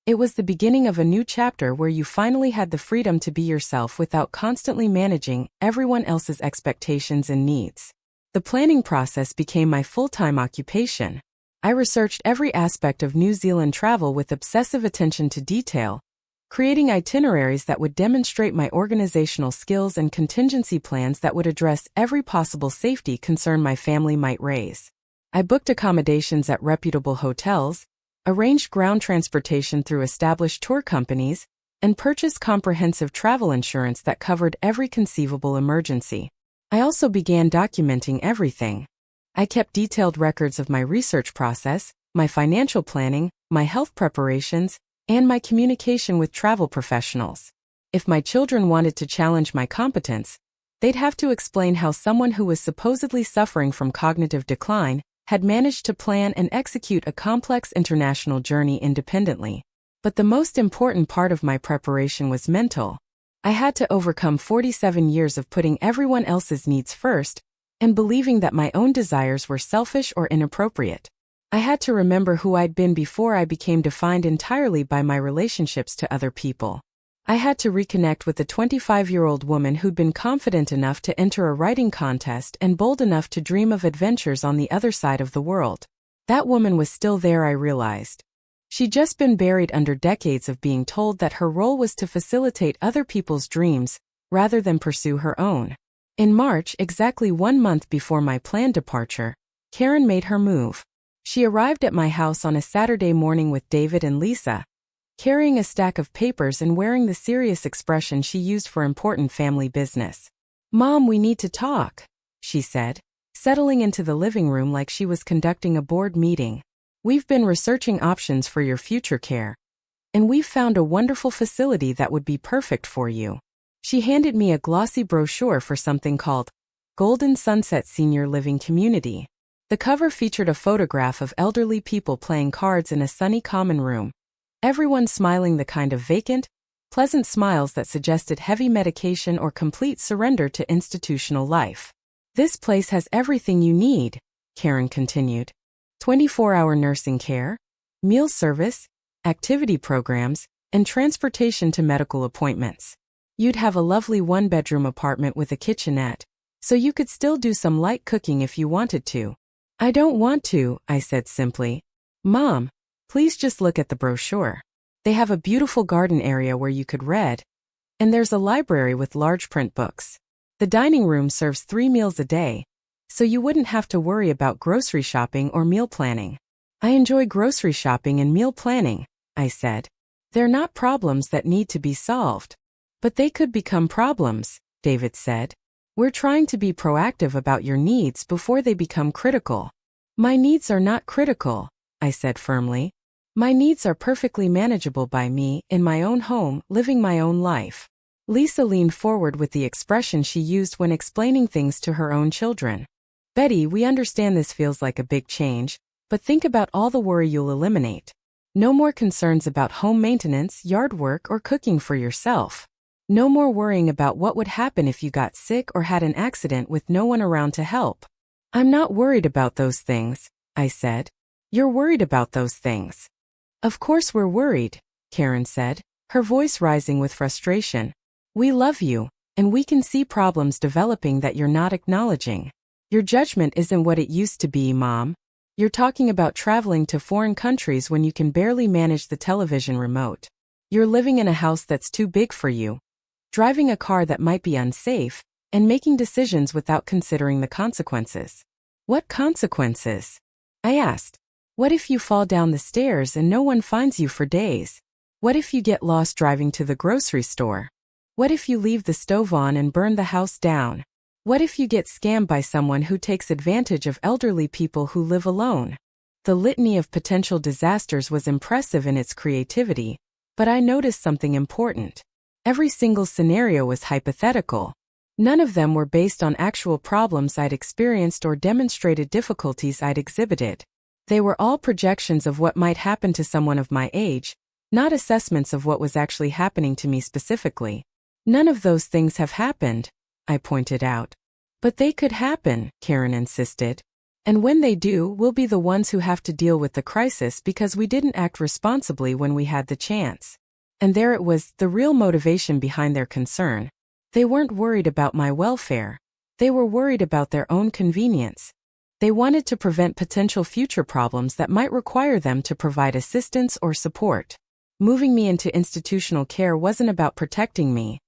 It was the beginning of a new chapter where you finally had the freedom to be yourself without constantly managing everyone else's expectations and needs. The planning process became my full-time occupation. I researched every aspect of New Zealand travel with obsessive attention to detail, creating itineraries that would demonstrate my organizational skills and contingency plans that would address every possible safety concern my family might raise. I booked accommodations at reputable hotels, arranged ground transportation through established tour companies, and purchased comprehensive travel insurance that covered every conceivable emergency. I also began documenting everything. I kept detailed records of my research process, my financial planning, my health preparations, and my communication with travel professionals. If my children wanted to challenge my competence, they'd have to explain how someone who was supposedly suffering from cognitive decline had managed to plan and execute a complex international journey independently. But the most important part of my preparation was mental. I had to overcome 47 years of putting everyone else's needs first and believing that my own desires were selfish or inappropriate. I had to remember who I'd been before I became defined entirely by my relationships to other people. I had to reconnect with the 25-year-old woman who'd been confident enough to enter a writing contest and bold enough to dream of adventures on the other side of the world. That woman was still there, I realized. She'd just been buried under decades of being told that her role was to facilitate other people's dreams, rather than pursue her own. In March, exactly 1 month before my planned departure, Karen made her move. She arrived at my house on a Saturday morning with David and Lisa, carrying a stack of papers and wearing the serious expression she used for important family business. "Mom, we need to talk," she said, settling into the living room like she was conducting a board meeting. "We've been researching options for your future care, and we've found a wonderful facility that would be perfect for you." She handed me a glossy brochure for something called Golden Sunset Senior Living Community. The cover featured a photograph of elderly people playing cards in a sunny common room, everyone smiling, the kind of vacant, pleasant smiles that suggested heavy medication or complete surrender to institutional life. "This place has everything you need," Karen continued. 24-hour nursing care, meal service, activity programs, and transportation to medical appointments. You'd have a lovely one-bedroom apartment with a kitchenette, so you could still do some light cooking if you wanted to. "I don't want to," I said simply. "Mom, please just look at the brochure. They have a beautiful garden area where you could read, and there's a library with large print books. The dining room serves 3 meals a day, so you wouldn't have to worry about grocery shopping or meal planning." "I enjoy grocery shopping and meal planning," I said. "They're not problems that need to be solved." "But they could become problems," David said. "We're trying to be proactive about your needs before they become critical." "My needs are not critical," I said firmly. "My needs are perfectly manageable by me, in my own home, living my own life." Lisa leaned forward with the expression she used when explaining things to her own children. "Betty, we understand this feels like a big change, but think about all the worry you'll eliminate. No more concerns about home maintenance, yard work, or cooking for yourself. No more worrying about what would happen if you got sick or had an accident with no one around to help." "I'm not worried about those things," I said. "You're worried about those things." "Of course we're worried," Karen said, her voice rising with frustration. "We love you, and we can see problems developing that you're not acknowledging. Your judgment isn't what it used to be, Mom. You're talking about traveling to foreign countries when you can barely manage the television remote. You're living in a house that's too big for you, driving a car that might be unsafe, and making decisions without considering the consequences." "What consequences?" I asked. "What if you fall down the stairs and no one finds you for days? What if you get lost driving to the grocery store? What if you leave the stove on and burn the house down? What if you get scammed by someone who takes advantage of elderly people who live alone?" The litany of potential disasters was impressive in its creativity, but I noticed something important. Every single scenario was hypothetical. None of them were based on actual problems I'd experienced or demonstrated difficulties I'd exhibited. They were all projections of what might happen to someone of my age, not assessments of what was actually happening to me specifically. None of those things have happened, I pointed out. But they could happen, Karen insisted. And when they do, we'll be the ones who have to deal with the crisis because we didn't act responsibly when we had the chance. And there it was, the real motivation behind their concern. They weren't worried about my welfare. They were worried about their own convenience. They wanted to prevent potential future problems that might require them to provide assistance or support. Moving me into institutional care wasn't about protecting me.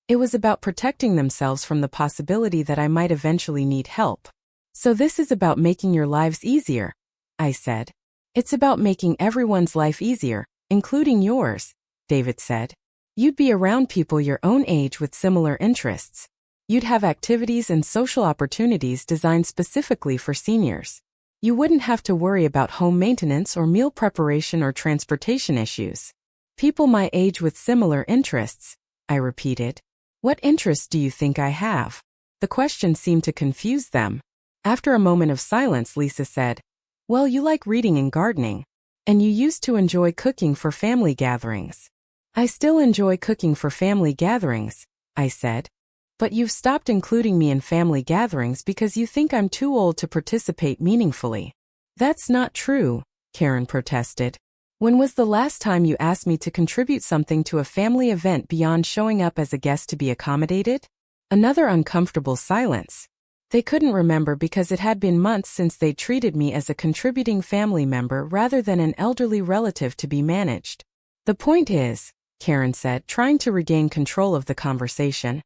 It was about protecting themselves from the possibility that I might eventually need help. So this is about making your lives easier, I said. It's about making everyone's life easier, including yours, David said. You'd be around people your own age with similar interests. You'd have activities and social opportunities designed specifically for seniors. You wouldn't have to worry about home maintenance or meal preparation or transportation issues. People my age with similar interests, I repeated. What interests do you think I have? The question seemed to confuse them. After a moment of silence, Lisa said, well, you like reading and gardening. And you used to enjoy cooking for family gatherings. I still enjoy cooking for family gatherings, I said. But you've stopped including me in family gatherings because you think I'm too old to participate meaningfully. That's not true, Karen protested. When was the last time you asked me to contribute something to a family event beyond showing up as a guest to be accommodated? Another uncomfortable silence. They couldn't remember because it had been months since they treated me as a contributing family member rather than an elderly relative to be managed. The point is, Karen said, trying to regain control of the conversation,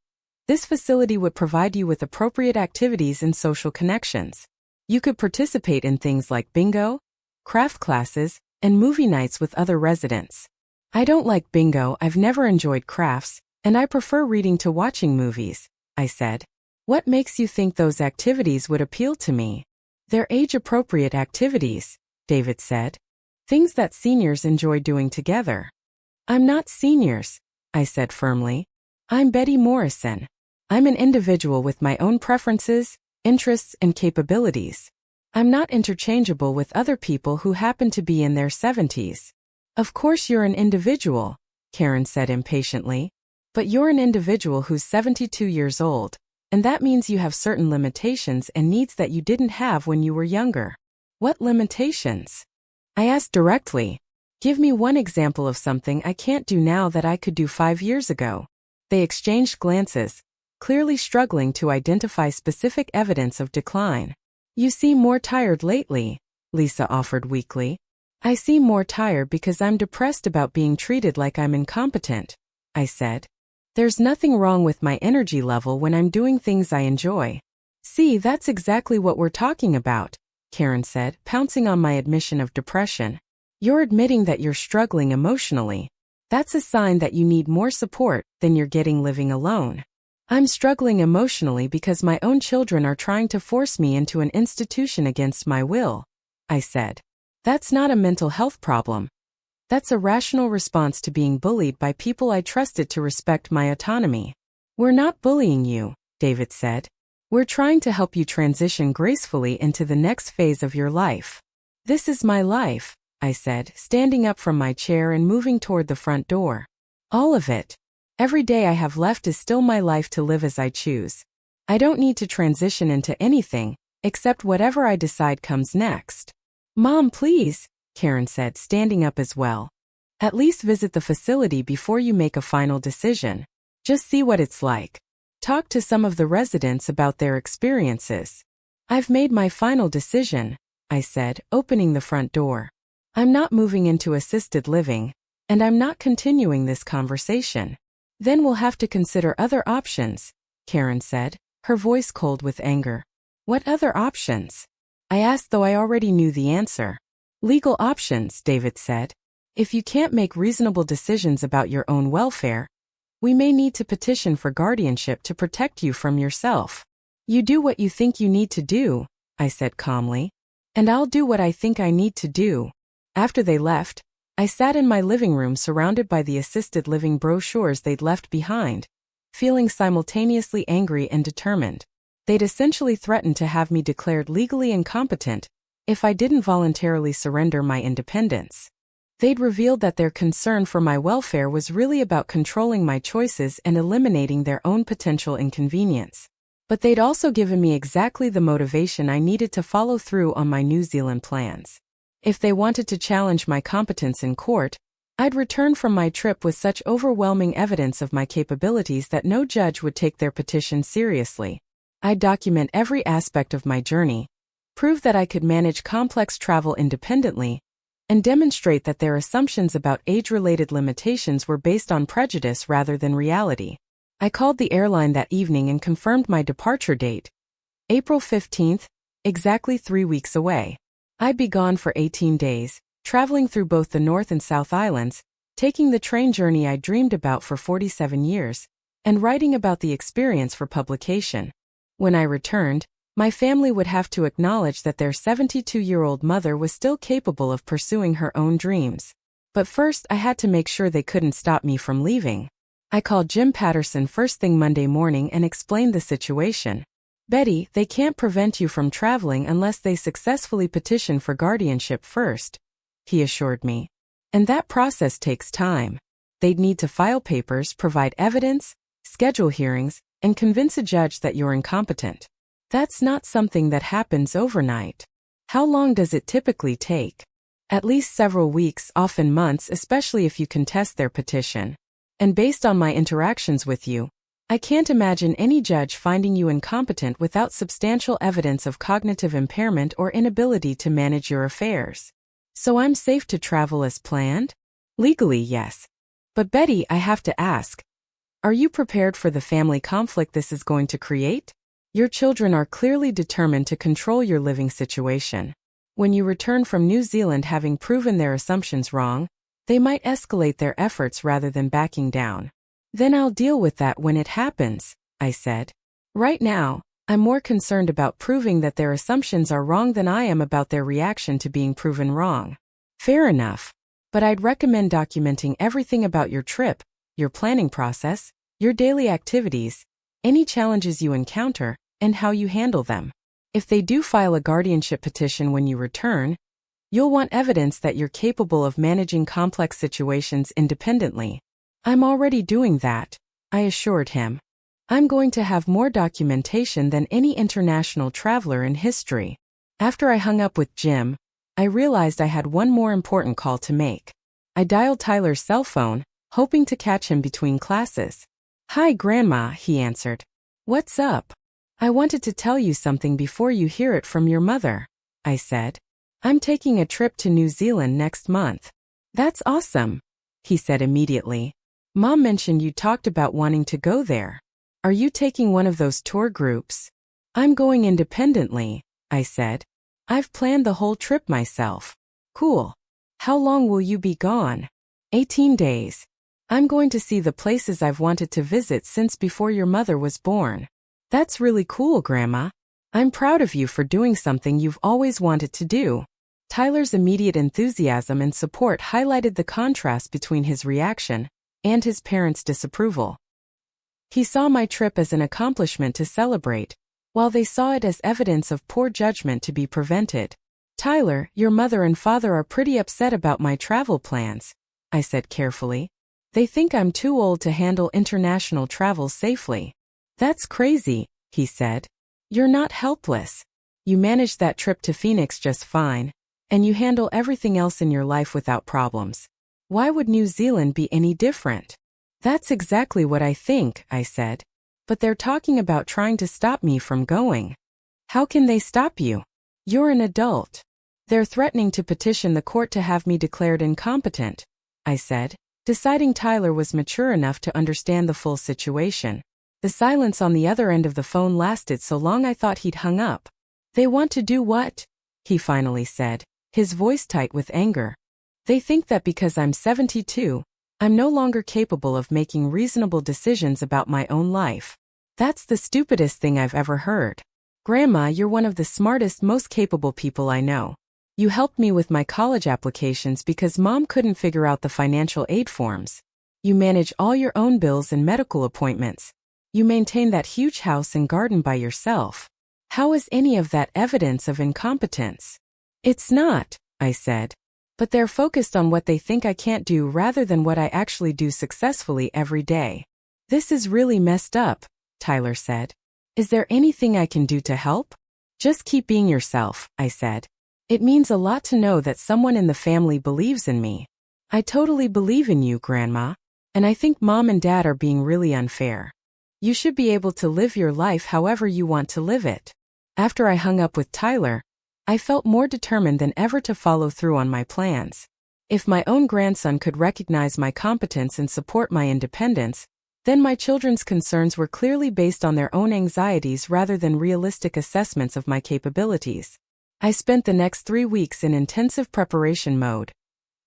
this facility would provide you with appropriate activities and social connections. You could participate in things like bingo, craft classes, and movie nights with other residents. I don't like bingo, I've never enjoyed crafts, and I prefer reading to watching movies, I said. What makes you think those activities would appeal to me? They're age-appropriate activities, David said. Things that seniors enjoy doing together. I'm not seniors, I said firmly. I'm Betty Morrison. I'm an individual with my own preferences, interests, and capabilities. I'm not interchangeable with other people who happen to be in their 70s. Of course you're an individual, Karen said impatiently. But you're an individual who's 72 years old, and that means you have certain limitations and needs that you didn't have when you were younger. What limitations? I asked directly. Give me one example of something I can't do now that I could do 5 years ago. They exchanged glances, clearly struggling to identify specific evidence of decline. You seem more tired lately, Lisa offered weakly. I seem more tired because I'm depressed about being treated like I'm incompetent, I said. There's nothing wrong with my energy level when I'm doing things I enjoy. See, that's exactly what we're talking about, Karen said, pouncing on my admission of depression. You're admitting that you're struggling emotionally. That's a sign that you need more support than you're getting living alone. I'm struggling emotionally because my own children are trying to force me into an institution against my will, I said. That's not a mental health problem. That's a rational response to being bullied by people I trusted to respect my autonomy. We're not bullying you, David said. We're trying to help you transition gracefully into the next phase of your life. This is my life, I said, standing up from my chair and moving toward the front door. All of it. Every day I have left is still my life to live as I choose. I don't need to transition into anything, except whatever I decide comes next. Mom, please, Karen said, standing up as well. At least visit the facility before you make a final decision. Just see what it's like. Talk to some of the residents about their experiences. I've made my final decision, I said, opening the front door. I'm not moving into assisted living, and I'm not continuing this conversation. Then we'll have to consider other options, Karen said, her voice cold with anger. What other options? I asked, though I already knew the answer. Legal options, David said. If you can't make reasonable decisions about your own welfare, we may need to petition for guardianship to protect you from yourself. You do what you think you need to do, I said calmly. And I'll do what I think I need to do. After they left, I sat in my living room surrounded by the assisted living brochures they'd left behind, feeling simultaneously angry and determined. They'd essentially threatened to have me declared legally incompetent if I didn't voluntarily surrender my independence. They'd revealed that their concern for my welfare was really about controlling my choices and eliminating their own potential inconvenience. But they'd also given me exactly the motivation I needed to follow through on my New Zealand plans. If they wanted to challenge my competence in court, I'd return from my trip with such overwhelming evidence of my capabilities that no judge would take their petition seriously. I'd document every aspect of my journey, prove that I could manage complex travel independently, and demonstrate that their assumptions about age-related limitations were based on prejudice rather than reality. I called the airline that evening and confirmed my departure date, April 15th, exactly 3 weeks away. I'd be gone for 18 days, traveling through both the North and South Islands, taking the train journey I dreamed about for 47 years, and writing about the experience for publication. When I returned, my family would have to acknowledge that their 72-year-old mother was still capable of pursuing her own dreams. But first I had to make sure they couldn't stop me from leaving. I called Jim Patterson first thing Monday morning and explained the situation. "Betty, they can't prevent you from traveling unless they successfully petition for guardianship first," he assured me. "And that process takes time. They'd need to file papers, provide evidence, schedule hearings, and convince a judge that you're incompetent. That's not something that happens overnight." "How long does it typically take?" "At least several weeks, often months, especially if you contest their petition. And based on my interactions with you, I can't imagine any judge finding you incompetent without substantial evidence of cognitive impairment or inability to manage your affairs." "So I'm safe to travel as planned?" "Legally, yes. But Betty, I have to ask, are you prepared for the family conflict this is going to create? Your children are clearly determined to control your living situation. When you return from New Zealand having proven their assumptions wrong, they might escalate their efforts rather than backing down." "Then I'll deal with that when it happens," I said. "Right now, I'm more concerned about proving that their assumptions are wrong than I am about their reaction to being proven wrong." "Fair enough. But I'd recommend documenting everything about your trip, your planning process, your daily activities, any challenges you encounter, and how you handle them. If they do file a guardianship petition when you return, you'll want evidence that you're capable of managing complex situations independently." "I'm already doing that," I assured him. "I'm going to have more documentation than any international traveler in history." After I hung up with Jim, I realized I had one more important call to make. I dialed Tyler's cell phone, hoping to catch him between classes. "Hi, Grandma," he answered. "What's up?" "I wanted to tell you something before you hear it from your mother," I said. "I'm taking a trip to New Zealand next month." "That's awesome," he said immediately. "Mom mentioned you talked about wanting to go there. Are you taking one of those tour groups?" "I'm going independently," I said. "I've planned the whole trip myself." "Cool. How long will you be gone?" 18 days. I'm going to see the places I've wanted to visit since before your mother was born." "That's really cool, Grandma. I'm proud of you for doing something you've always wanted to do." Tyler's immediate enthusiasm and support highlighted the contrast between his reaction and his parents' disapproval. He saw my trip as an accomplishment to celebrate, while they saw it as evidence of poor judgment to be prevented. "Tyler, your mother and father are pretty upset about my travel plans," I said carefully. "They think I'm too old to handle international travel safely." "That's crazy," he said. "You're not helpless. You managed that trip to Phoenix just fine, and you handle everything else in your life without problems. Why would New Zealand be any different?" "That's exactly what I think," I said. "But they're talking about trying to stop me from going." "How can they stop you? You're an adult." "They're threatening to petition the court to have me declared incompetent," I said, deciding Tyler was mature enough to understand the full situation. The silence on the other end of the phone lasted so long I thought he'd hung up. "They want to do what?" he finally said, his voice tight with anger. "They think that because I'm 72, I'm no longer capable of making reasonable decisions about my own life. That's the stupidest thing I've ever heard. Grandma, you're one of the smartest, most capable people I know. You helped me with my college applications because Mom couldn't figure out the financial aid forms. You manage all your own bills and medical appointments. You maintain that huge house and garden by yourself. How is any of that evidence of incompetence?" "It's not," I said. But they're focused on what they think I can't do rather than what I actually do successfully every day. This is really messed up, Tyler said. Is there anything I can do to help? Just keep being yourself, I said. It means a lot to know that someone in the family believes in me. I totally believe in you, Grandma. And I think Mom and Dad are being really unfair. You should be able to live your life however you want to live it. After I hung up with Tyler, I felt more determined than ever to follow through on my plans. If my own grandson could recognize my competence and support my independence, then my children's concerns were clearly based on their own anxieties rather than realistic assessments of my capabilities. I spent the next 3 weeks in intensive preparation mode,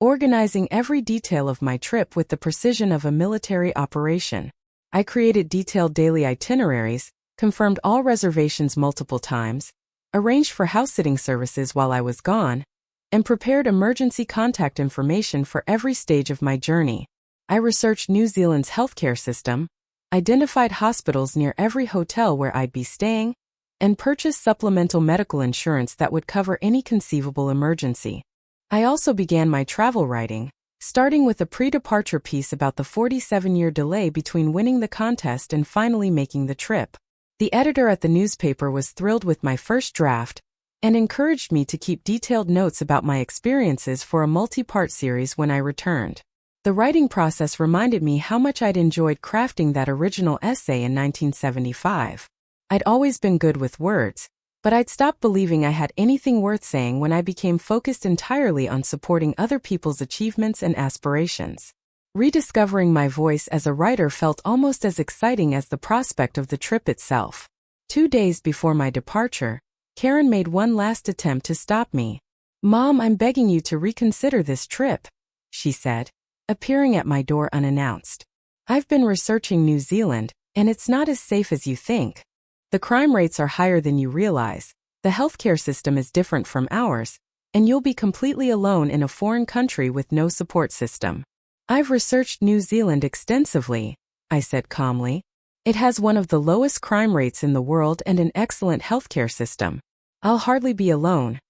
organizing every detail of my trip with the precision of a military operation. I created detailed daily itineraries, confirmed all reservations multiple times, arranged for house-sitting services while I was gone, and prepared emergency contact information for every stage of my journey. I researched New Zealand's healthcare system, identified hospitals near every hotel where I'd be staying, and purchased supplemental medical insurance that would cover any conceivable emergency. I also began my travel writing, starting with a pre-departure piece about the 47-year delay between winning the contest and finally making the trip. The editor at the newspaper was thrilled with my first draft and encouraged me to keep detailed notes about my experiences for a multi-part series when I returned. The writing process reminded me how much I'd enjoyed crafting that original essay in 1975. I'd always been good with words, but I'd stopped believing I had anything worth saying when I became focused entirely on supporting other people's achievements and aspirations. Rediscovering my voice as a writer felt almost as exciting as the prospect of the trip itself. 2 days before my departure, Karen made one last attempt to stop me. "Mom, I'm begging you to reconsider this trip," she said, appearing at my door unannounced. "I've been researching New Zealand, and it's not as safe as you think. The crime rates are higher than you realize, the healthcare system is different from ours, and you'll be completely alone in a foreign country with no support system." "I've researched New Zealand extensively," I said calmly. "It has one of the lowest crime rates in the world and an excellent healthcare system. I'll hardly be alone.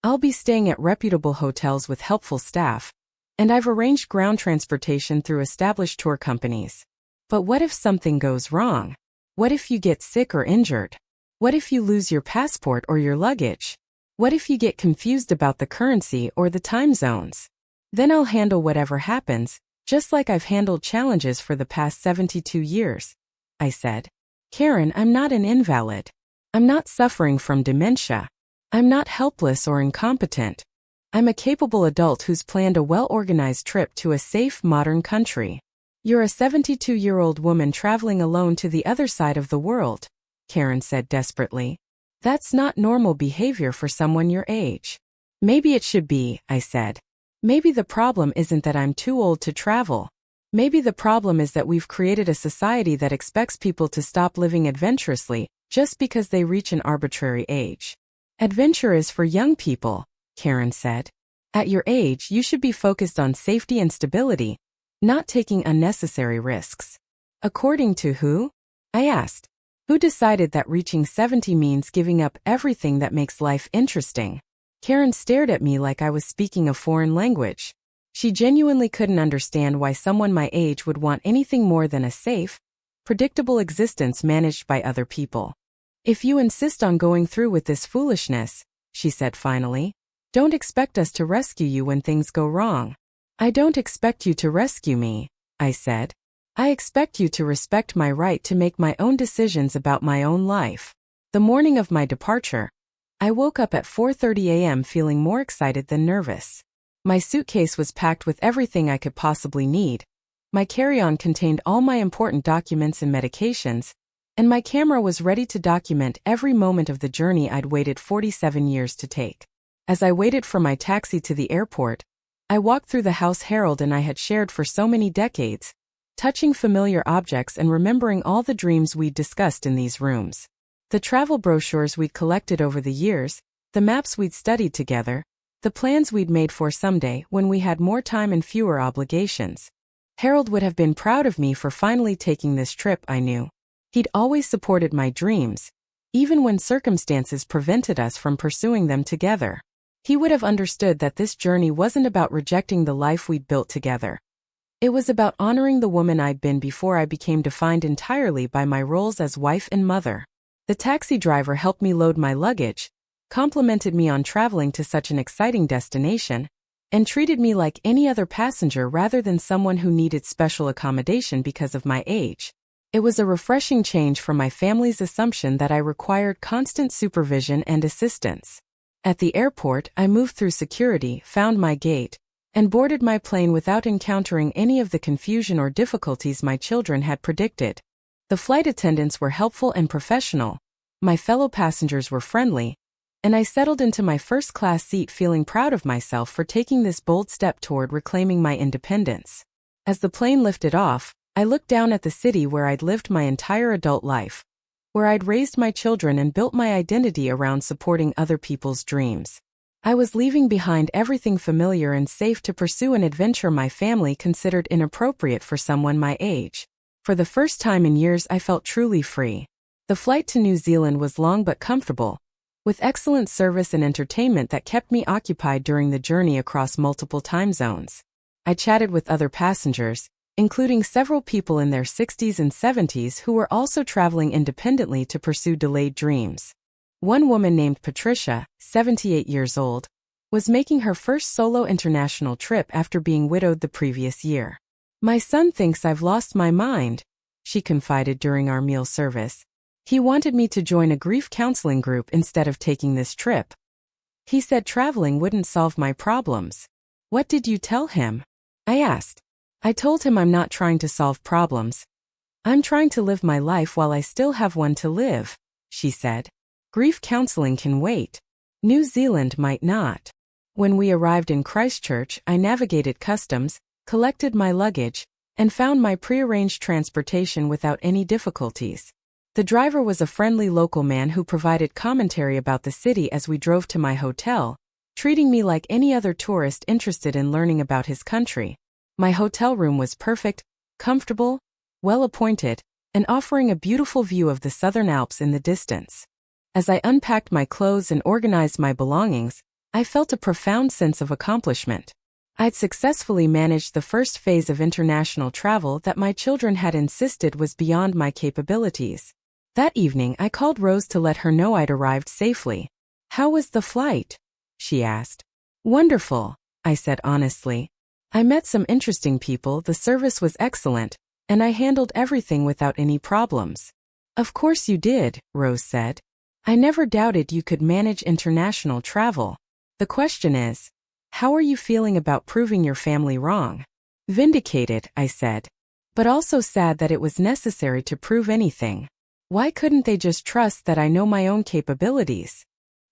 I'll be staying at reputable hotels with helpful staff, and I've arranged ground transportation through established tour companies. But what if something goes wrong? What if you get sick or injured? What if you lose your passport or your luggage? What if you get confused about the currency or the time zones? Then I'll handle whatever happens, just like I've handled challenges for the past 72 years, I said. "Karen, I'm not an invalid. I'm not suffering from dementia. I'm not helpless or incompetent. I'm a capable adult who's planned a well-organized trip to a safe, modern country. You're a 72-year-old woman traveling alone to the other side of the world," Karen said desperately. "That's not normal behavior for someone your age." "Maybe it should be," I said. "Maybe the problem isn't that I'm too old to travel. Maybe the problem is that we've created a society that expects people to stop living adventurously just because they reach an arbitrary age. Adventure is for young people," Karen said. "At your age, you should be focused on safety and stability, not taking unnecessary risks." "According to who?" I asked. "Who decided that reaching 70 means giving up everything that makes life interesting?" Karen stared at me like I was speaking a foreign language. She genuinely couldn't understand why someone my age would want anything more than a safe, predictable existence managed by other people. "If you insist on going through with this foolishness," she said finally, "don't expect us to rescue you when things go wrong." "I don't expect you to rescue me," I said. "I expect you to respect my right to make my own decisions about my own life." The morning of my departure, I woke up at 4:30 a.m. feeling more excited than nervous. My suitcase was packed with everything I could possibly need. My carry-on contained all my important documents and medications, and my camera was ready to document every moment of the journey I'd waited 47 years to take. As I waited for my taxi to the airport, I walked through the house Harold and I had shared for so many decades, touching familiar objects and remembering all the dreams we'd discussed in these rooms. The travel brochures we'd collected over the years, the maps we'd studied together, the plans we'd made for someday when we had more time and fewer obligations. Harold would have been proud of me for finally taking this trip, I knew. He'd always supported my dreams, even when circumstances prevented us from pursuing them together. He would have understood that this journey wasn't about rejecting the life we'd built together. It was about honoring the woman I'd been before I became defined entirely by my roles as wife and mother. The taxi driver helped me load my luggage, complimented me on traveling to such an exciting destination, and treated me like any other passenger rather than someone who needed special accommodation because of my age. It was a refreshing change from my family's assumption that I required constant supervision and assistance. At the airport, I moved through security, found my gate, and boarded my plane without encountering any of the confusion or difficulties my children had predicted. The flight attendants were helpful and professional, my fellow passengers were friendly, and I settled into my first-class seat feeling proud of myself for taking this bold step toward reclaiming my independence. As the plane lifted off, I looked down at the city where I'd lived my entire adult life, where I'd raised my children and built my identity around supporting other people's dreams. I was leaving behind everything familiar and safe to pursue an adventure my family considered inappropriate for someone my age. For the first time in years, I felt truly free. The flight to New Zealand was long but comfortable, with excellent service and entertainment that kept me occupied during the journey across multiple time zones. I chatted with other passengers, including several people in their 60s and 70s who were also traveling independently to pursue delayed dreams. One woman named Patricia, 78 years old, was making her first solo international trip after being widowed the previous year. "My son thinks I've lost my mind," she confided during our meal service. "He wanted me to join a grief counseling group instead of taking this trip. He said traveling wouldn't solve my problems." "What did you tell him?" I asked. "I told him I'm not trying to solve problems. I'm trying to live my life while I still have one to live," she said. "Grief counseling can wait. New Zealand might not." When we arrived in Christchurch, I navigated customs, collected my luggage, and found my prearranged transportation without any difficulties. The driver was a friendly local man who provided commentary about the city as we drove to my hotel, treating me like any other tourist interested in learning about his country. My hotel room was perfect, comfortable, well-appointed, and offering a beautiful view of the Southern Alps in the distance. As I unpacked my clothes and organized my belongings, I felt a profound sense of accomplishment. I'd successfully managed the first phase of international travel that my children had insisted was beyond my capabilities. That evening, I called Rose to let her know I'd arrived safely. "How was the flight?" she asked. "Wonderful," I said honestly. "I met some interesting people, the service was excellent, and I handled everything without any problems." "Of course you did," Rose said. "I never doubted you could manage international travel. The question is, how are you feeling about proving your family wrong?" "Vindicated," I said, "but also sad that it was necessary to prove anything. Why couldn't they just trust that I know my own capabilities?"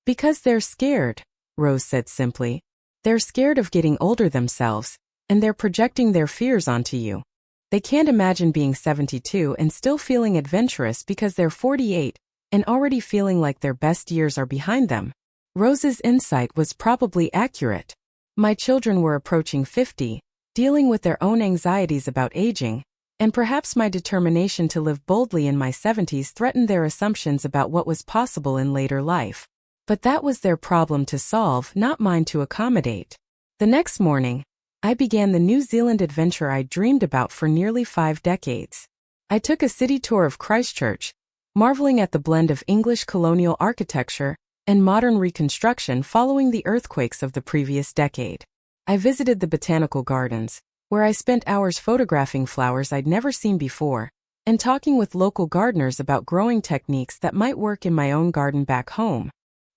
"Because they're scared," Rose said simply. "They're scared of getting older themselves, and they're projecting their fears onto you. They can't imagine being 72 and still feeling adventurous because they're 48 and already feeling like their best years are behind them." Rose's insight was probably accurate. My children were approaching 50, dealing with their own anxieties about aging, and perhaps my determination to live boldly in my 70s threatened their assumptions about what was possible in later life. But that was their problem to solve, not mine to accommodate. The next morning, I began the New Zealand adventure I'd dreamed about for nearly 5 decades. I took a city tour of Christchurch, marveling at the blend of English colonial architecture and modern reconstruction following the earthquakes of the previous decade. I visited the botanical gardens, where I spent hours photographing flowers I'd never seen before, and talking with local gardeners about growing techniques that might work in my own garden back home.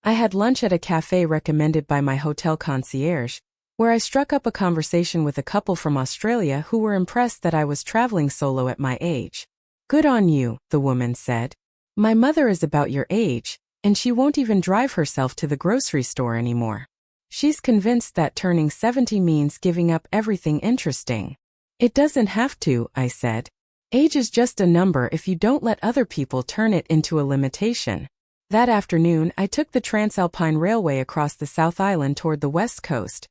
I had lunch at a cafe recommended by my hotel concierge, where I struck up a conversation with a couple from Australia who were impressed that I was traveling solo at my age. "Good on you," the woman said. "My mother is about your age, and she won't even drive herself to the grocery store anymore. She's convinced that turning 70 means giving up everything interesting." "It doesn't have to," I said. "Age is just a number if you don't let other people turn it into a limitation." That afternoon, I took the Transalpine Railway across the South Island toward the West Coast.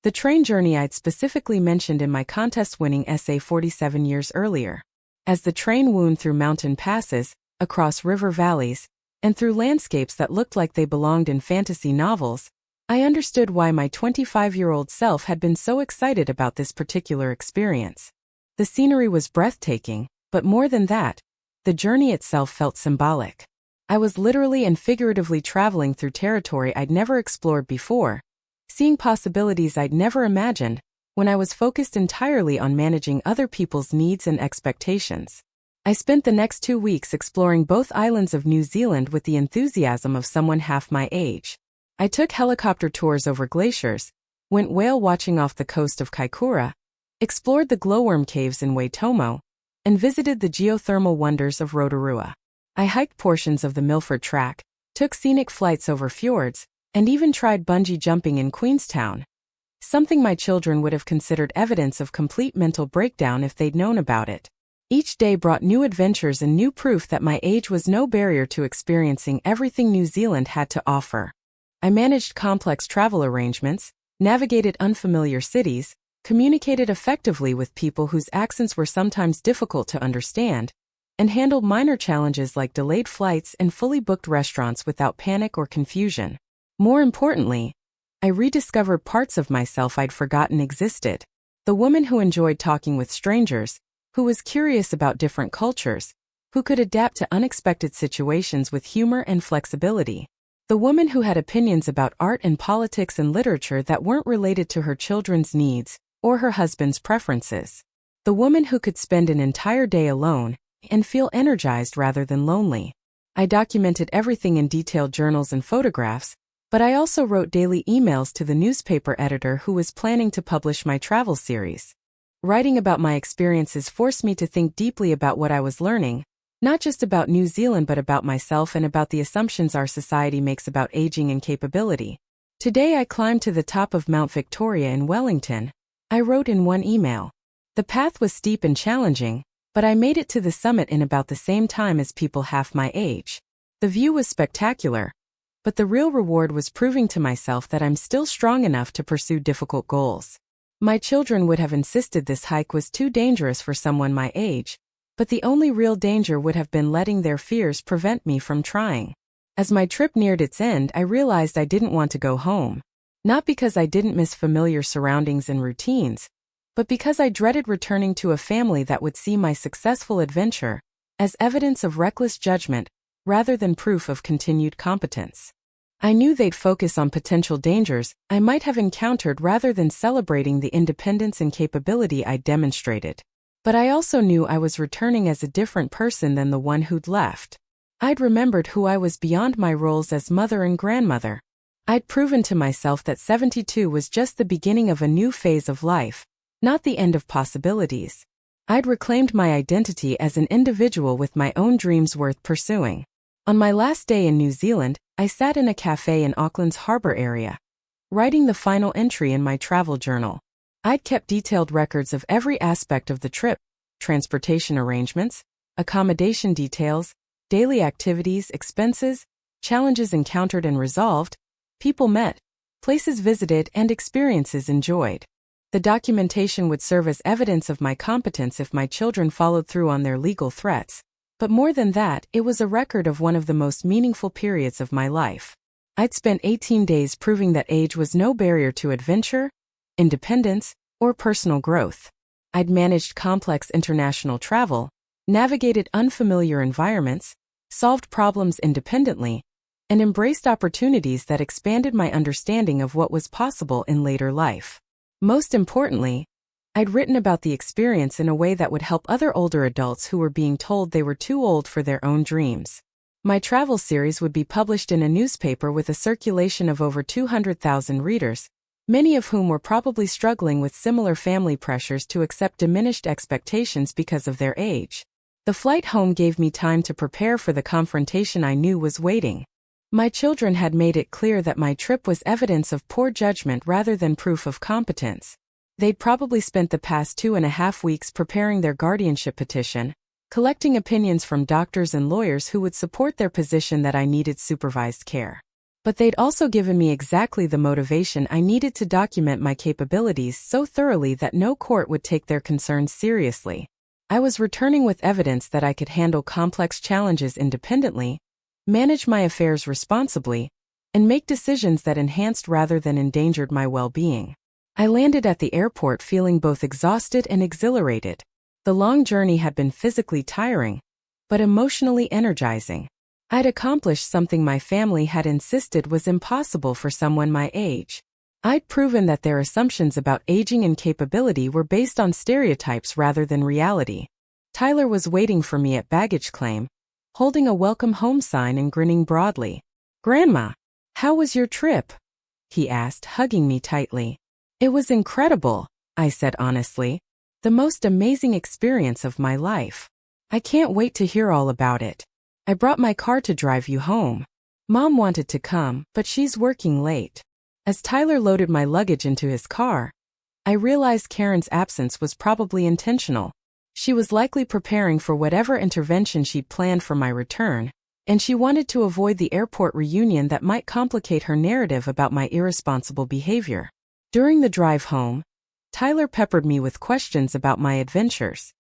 The train journey I'd specifically mentioned in my contest-winning essay 47 years earlier. As the train wound through mountain passes, across river valleys, and through landscapes that looked like they belonged in fantasy novels, I understood why my 25-year-old self had been so excited about this particular experience. The scenery was breathtaking, but more than that, the journey itself felt symbolic. I was literally and figuratively traveling through territory I'd never explored before, seeing possibilities I'd never imagined, when I was focused entirely on managing other people's needs and expectations. I spent the next 2 weeks exploring both islands of New Zealand with the enthusiasm of someone half my age. I took helicopter tours over glaciers, went whale watching off the coast of Kaikoura, explored the glowworm caves in Waitomo, and visited the geothermal wonders of Rotorua. I hiked portions of the Milford Track, took scenic flights over fjords, and even tried bungee jumping in Queenstown. Something my children would have considered evidence of complete mental breakdown if they'd known about it. Each day brought new adventures and new proof that my age was no barrier to experiencing everything New Zealand had to offer. I managed complex travel arrangements, navigated unfamiliar cities, communicated effectively with people whose accents were sometimes difficult to understand, and handled minor challenges like delayed flights and fully booked restaurants without panic or confusion. More importantly, I rediscovered parts of myself I'd forgotten existed. The woman who enjoyed talking with strangers, who was curious about different cultures, who could adapt to unexpected situations with humor and flexibility. The woman who had opinions about art and politics and literature that weren't related to her children's needs or her husband's preferences. The woman who could spend an entire day alone and feel energized rather than lonely. I documented everything in detailed journals and photographs, but I also wrote daily emails to the newspaper editor who was planning to publish my travel series. Writing about my experiences forced me to think deeply about what I was learning, not just about New Zealand but about myself and about the assumptions our society makes about aging and capability. Today I climbed to the top of Mount Victoria in Wellington. I wrote in one email. The path was steep and challenging, but I made it to the summit in about the same time as people half my age. The view was spectacular, but the real reward was proving to myself that I'm still strong enough to pursue difficult goals. My children would have insisted this hike was too dangerous for someone my age, but the only real danger would have been letting their fears prevent me from trying. As my trip neared its end, I realized I didn't want to go home. Not because I didn't miss familiar surroundings and routines, but because I dreaded returning to a family that would see my successful adventure as evidence of reckless judgment rather than proof of continued competence. I knew they'd focus on potential dangers I might have encountered rather than celebrating the independence and capability I demonstrated. But I also knew I was returning as a different person than the one who'd left. I'd remembered who I was beyond my roles as mother and grandmother. I'd proven to myself that 72 was just the beginning of a new phase of life, not the end of possibilities. I'd reclaimed my identity as an individual with my own dreams worth pursuing. On my last day in New Zealand, I sat in a cafe in Auckland's harbour area, writing the final entry in my travel journal. I'd kept detailed records of every aspect of the trip: transportation arrangements, accommodation details, daily activities, expenses, challenges encountered and resolved, people met, places visited, and experiences enjoyed. The documentation would serve as evidence of my competence if my children followed through on their legal threats. But more than that, it was a record of one of the most meaningful periods of my life. I'd spent 18 days proving that age was no barrier to adventure, independence, or personal growth. I'd managed complex international travel, navigated unfamiliar environments, solved problems independently, and embraced opportunities that expanded my understanding of what was possible in later life. Most importantly, I'd written about the experience in a way that would help other older adults who were being told they were too old for their own dreams. My travel series would be published in a newspaper with a circulation of over 200,000 readers, many of whom were probably struggling with similar family pressures to accept diminished expectations because of their age. The flight home gave me time to prepare for the confrontation I knew was waiting. My children had made it clear that my trip was evidence of poor judgment rather than proof of competence. They'd probably spent the past 2.5 weeks preparing their guardianship petition, collecting opinions from doctors and lawyers who would support their position that I needed supervised care. But they'd also given me exactly the motivation I needed to document my capabilities so thoroughly that no court would take their concerns seriously. I was returning with evidence that I could handle complex challenges independently, manage my affairs responsibly, and make decisions that enhanced rather than endangered my well-being. I landed at the airport feeling both exhausted and exhilarated. The long journey had been physically tiring, but emotionally energizing. I'd accomplished something my family had insisted was impossible for someone my age. I'd proven that their assumptions about aging and capability were based on stereotypes rather than reality. Tyler was waiting for me at baggage claim, holding a welcome home sign and grinning broadly. "Grandma, how was your trip?" he asked, hugging me tightly. "It was incredible," I said honestly. "The most amazing experience of my life. I can't wait to hear all about it. I brought my car to drive you home. Mom wanted to come, but she's working late." As Tyler loaded my luggage into his car, I realized Karen's absence was probably intentional. She was likely preparing for whatever intervention she'd planned for my return, and she wanted to avoid the airport reunion that might complicate her narrative about my irresponsible behavior. During the drive home, Tyler peppered me with questions about my adventures.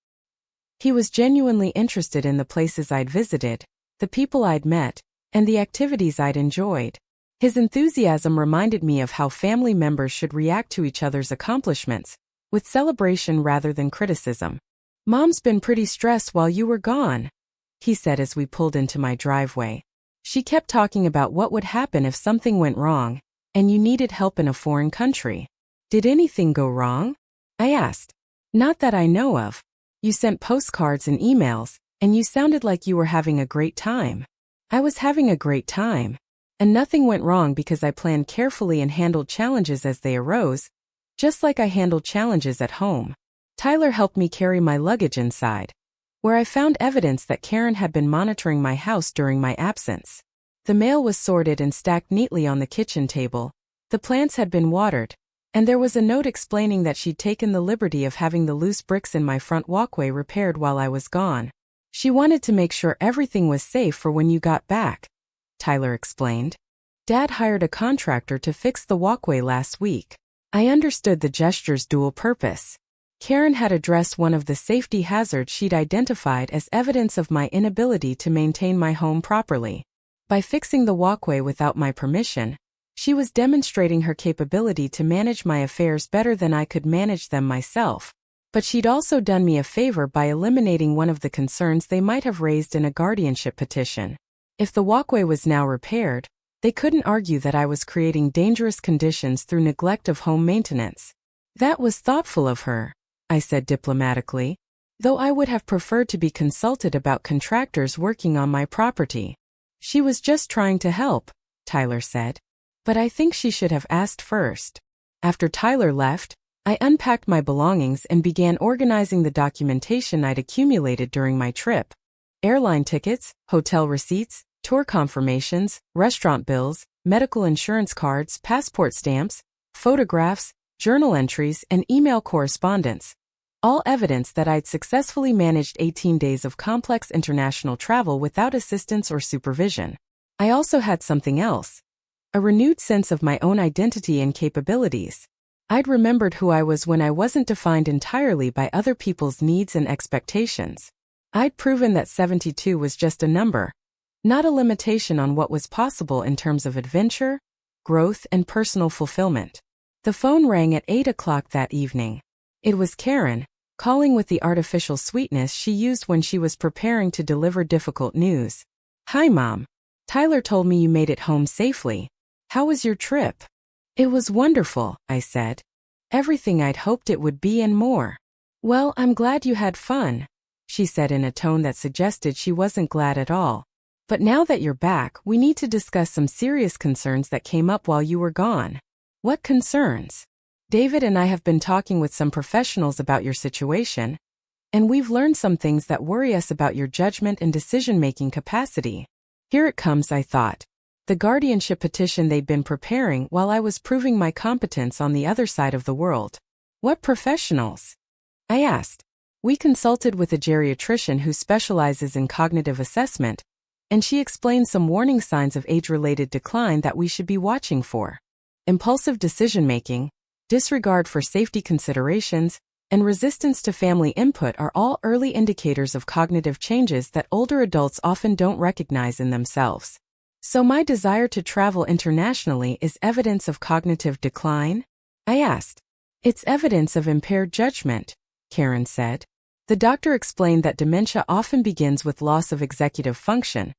He was genuinely interested in the places I'd visited, the people I'd met, and the activities I'd enjoyed. His enthusiasm reminded me of how family members should react to each other's accomplishments, with celebration rather than criticism. "Mom's been pretty stressed while you were gone," he said as we pulled into my driveway. "She kept talking about what would happen if something went wrong, and you needed help in a foreign country." "Did anything go wrong?" I asked. "Not that I know of. You sent postcards and emails, and you sounded like you were having a great time." I was having a great time. And nothing went wrong because I planned carefully and handled challenges as they arose, just like I handled challenges at home. Tyler helped me carry my luggage inside, where I found evidence that Karen had been monitoring my house during my absence. The mail was sorted and stacked neatly on the kitchen table, the plants had been watered, and there was a note explaining that she'd taken the liberty of having the loose bricks in my front walkway repaired while I was gone. "She wanted to make sure everything was safe for when you got back," Tyler explained. "Dad hired a contractor to fix the walkway last week." I understood the gesture's dual purpose. Karen had addressed one of the safety hazards she'd identified as evidence of my inability to maintain my home properly. By fixing the walkway without my permission, she was demonstrating her capability to manage my affairs better than I could manage them myself. But she'd also done me a favor by eliminating one of the concerns they might have raised in a guardianship petition. If the walkway was now repaired, they couldn't argue that I was creating dangerous conditions through neglect of home maintenance. "That was thoughtful of her," I said diplomatically, though I would have preferred to be consulted about contractors working on my property. "She was just trying to help," Tyler said. "But I think she should have asked first." After Tyler left, I unpacked my belongings and began organizing the documentation I'd accumulated during my trip. Airline tickets, hotel receipts, tour confirmations, restaurant bills, medical insurance cards, passport stamps, photographs, journal entries, and email correspondence. All evidence that I'd successfully managed 18 days of complex international travel without assistance or supervision. I also had something else. A renewed sense of my own identity and capabilities. I'd remembered who I was when I wasn't defined entirely by other people's needs and expectations. I'd proven that 72 was just a number, not a limitation on what was possible in terms of adventure, growth, and personal fulfillment. The phone rang at 8 o'clock that evening. It was Karen, calling with the artificial sweetness she used when she was preparing to deliver difficult news. "Hi, Mom. Tyler told me you made it home safely. How was your trip?" "It was wonderful," I said. "Everything I'd hoped it would be and more." "Well, I'm glad you had fun," she said in a tone that suggested she wasn't glad at all. "But now that you're back, we need to discuss some serious concerns that came up while you were gone." "What concerns?" "David and I have been talking with some professionals about your situation, and we've learned some things that worry us about your judgment and decision-making capacity." Here it comes, I thought. The guardianship petition they'd been preparing while I was proving my competence on the other side of the world. "What professionals?" I asked. "We consulted with a geriatrician who specializes in cognitive assessment, and she explained some warning signs of age-related decline that we should be watching for. Impulsive decision-making, disregard for safety considerations, and resistance to family input are all early indicators of cognitive changes that older adults often don't recognize in themselves." So my desire to travel internationally is evidence of cognitive decline? I asked. It's evidence of impaired judgment, Karen said. The doctor explained that dementia often begins with loss of executive function,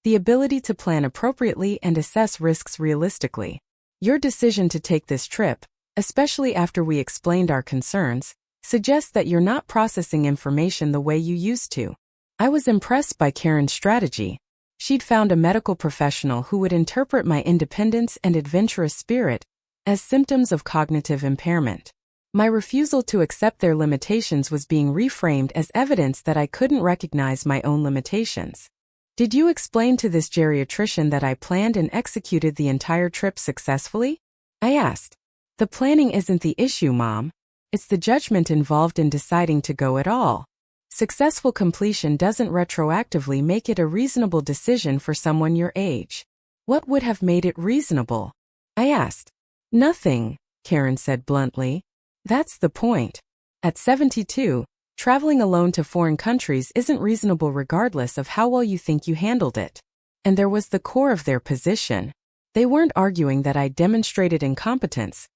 the ability to plan appropriately and assess risks realistically. Your decision to take this trip, especially after we explained our concerns, suggests that you're not processing information the way you used to. I was impressed by Karen's strategy. She'd found a medical professional who would interpret my independence and adventurous spirit as symptoms of cognitive impairment. My refusal to accept their limitations was being reframed as evidence that I couldn't recognize my own limitations. Did you explain to this geriatrician that I planned and executed the entire trip successfully? I asked. The planning isn't the issue, Mom. It's the judgment involved in deciding to go at all. Successful completion doesn't retroactively make it a reasonable decision for someone your age. What would have made it reasonable? I asked. Nothing, Karen said bluntly. That's the point. At 72, traveling alone to foreign countries isn't reasonable regardless of how well you think you handled it. And there was the core of their position. They weren't arguing that I demonstrated incompetence.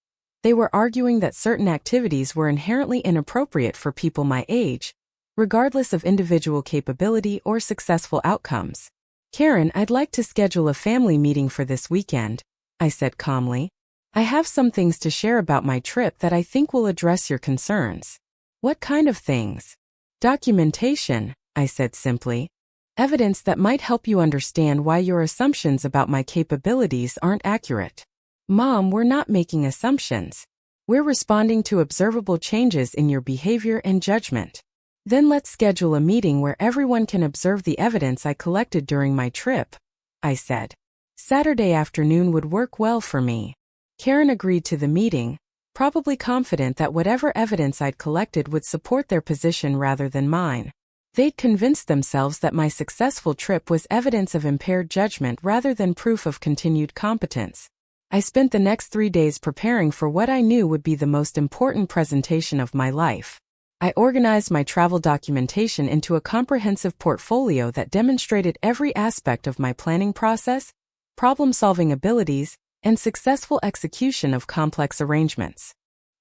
They were arguing that certain activities were inherently inappropriate for people my age, regardless of individual capability or successful outcomes. Karen, I'd like to schedule a family meeting for this weekend, I said calmly. I have some things to share about my trip that I think will address your concerns. What kind of things? Documentation, I said simply. Evidence that might help you understand why your assumptions about my capabilities aren't accurate. Mom, we're not making assumptions. We're responding to observable changes in your behavior and judgment. Then let's schedule a meeting where everyone can observe the evidence I collected during my trip, I said. Saturday afternoon would work well for me. Karen agreed to the meeting, probably confident that whatever evidence I'd collected would support their position rather than mine. They'd convinced themselves that my successful trip was evidence of impaired judgment rather than proof of continued competence. I spent the next 3 days preparing for what I knew would be the most important presentation of my life. I organized my travel documentation into a comprehensive portfolio that demonstrated every aspect of my planning process, problem-solving abilities, and successful execution of complex arrangements.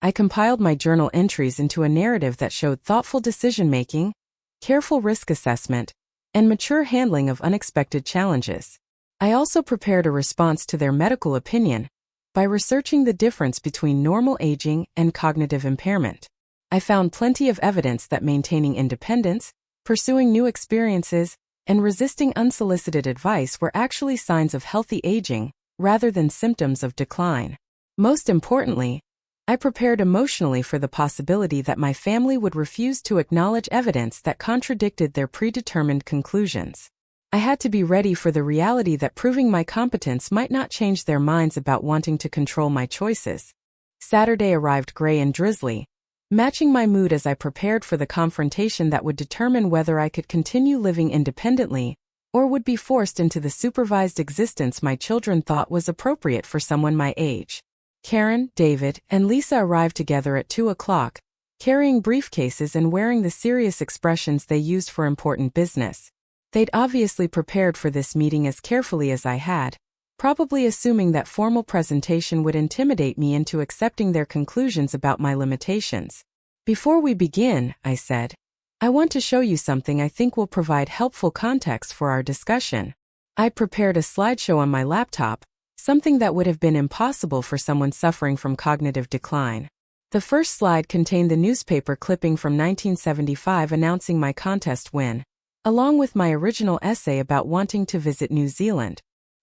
I compiled my journal entries into a narrative that showed thoughtful decision-making, careful risk assessment, and mature handling of unexpected challenges. I also prepared a response to their medical opinion by researching the difference between normal aging and cognitive impairment. I found plenty of evidence that maintaining independence, pursuing new experiences, and resisting unsolicited advice were actually signs of healthy aging, rather than symptoms of decline. Most importantly, I prepared emotionally for the possibility that my family would refuse to acknowledge evidence that contradicted their predetermined conclusions. I had to be ready for the reality that proving my competence might not change their minds about wanting to control my choices. Saturday arrived gray and drizzly, matching my mood as I prepared for the confrontation that would determine whether I could continue living independently or would be forced into the supervised existence my children thought was appropriate for someone my age. Karen, David, and Lisa arrived together at 2 o'clock, carrying briefcases and wearing the serious expressions they used for important business. They'd obviously prepared for this meeting as carefully as I had, probably assuming that formal presentation would intimidate me into accepting their conclusions about my limitations. Before we begin, I said, I want to show you something I think will provide helpful context for our discussion. I prepared a slideshow on my laptop, something that would have been impossible for someone suffering from cognitive decline. The first slide contained the newspaper clipping from 1975 announcing my contest win, along with my original essay about wanting to visit New Zealand.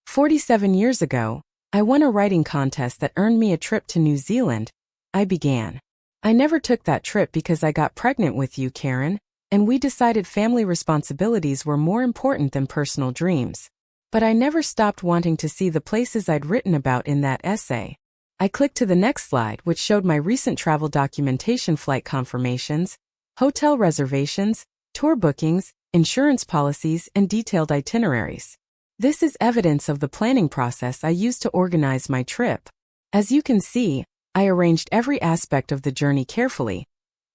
47 years ago, I won a writing contest that earned me a trip to New Zealand. I began. I never took that trip because I got pregnant with you, Karen, and we decided family responsibilities were more important than personal dreams. But I never stopped wanting to see the places I'd written about in that essay. I clicked to the next slide, which showed my recent travel documentation, flight confirmations, hotel reservations, tour bookings, insurance policies, and detailed itineraries. This is evidence of the planning process I used to organize my trip. As you can see, I arranged every aspect of the journey carefully,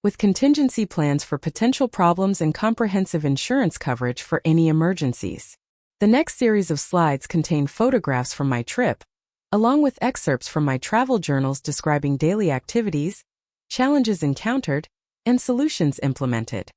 with contingency plans for potential problems and comprehensive insurance coverage for any emergencies. The next series of slides contain photographs from my trip, along with excerpts from my travel journals describing daily activities, challenges encountered, and solutions implemented.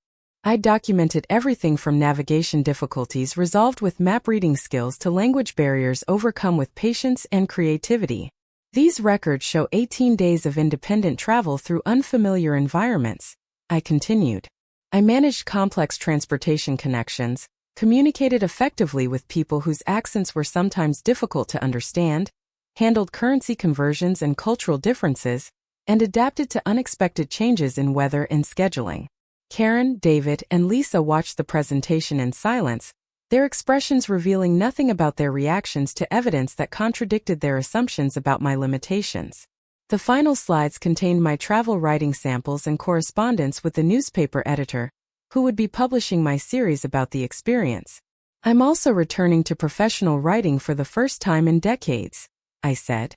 I documented everything from navigation difficulties resolved with map reading skills to language barriers overcome with patience and creativity. These records show 18 days of independent travel through unfamiliar environments, I continued. I managed complex transportation connections, communicated effectively with people whose accents were sometimes difficult to understand, handled currency conversions and cultural differences, and adapted to unexpected changes in weather and scheduling. Karen, David, and Lisa watched the presentation in silence, their expressions revealing nothing about their reactions to evidence that contradicted their assumptions about my limitations. The final slides contained my travel writing samples and correspondence with the newspaper editor, who would be publishing my series about the experience. I'm also returning to professional writing for the first time in decades, I said.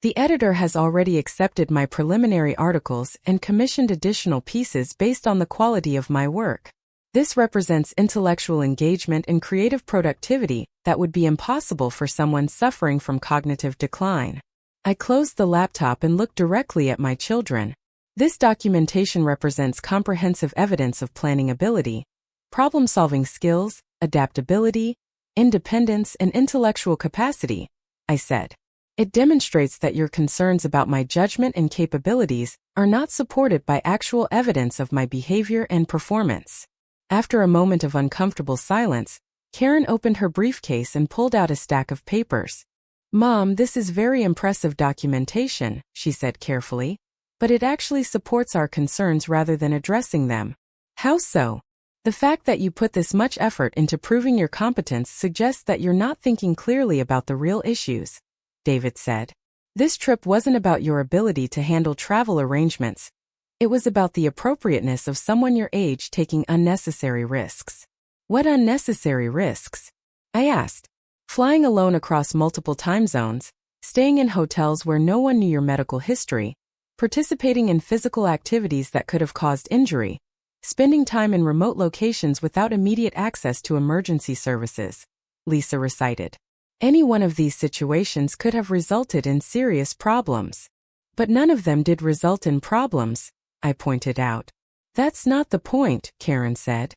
The editor has already accepted my preliminary articles and commissioned additional pieces based on the quality of my work. This represents intellectual engagement and creative productivity that would be impossible for someone suffering from cognitive decline. I closed the laptop and looked directly at my children. This documentation represents comprehensive evidence of planning ability, problem-solving skills, adaptability, independence, and intellectual capacity, I said. It demonstrates that your concerns about my judgment and capabilities are not supported by actual evidence of my behavior and performance. After a moment of uncomfortable silence, Karen opened her briefcase and pulled out a stack of papers. "Mom, this is very impressive documentation," she said carefully, "but it actually supports our concerns rather than addressing them." "How so?" "The fact that you put this much effort into proving your competence suggests that you're not thinking clearly about the real issues," David said. "This trip wasn't about your ability to handle travel arrangements. It was about the appropriateness of someone your age taking unnecessary risks." "What unnecessary risks?" I asked. "Flying alone across multiple time zones, staying in hotels where no one knew your medical history, participating in physical activities that could have caused injury, spending time in remote locations without immediate access to emergency services," Lisa recited. "Any one of these situations could have resulted in serious problems. But none of them did result in problems," I pointed out. "That's not the point," Karen said.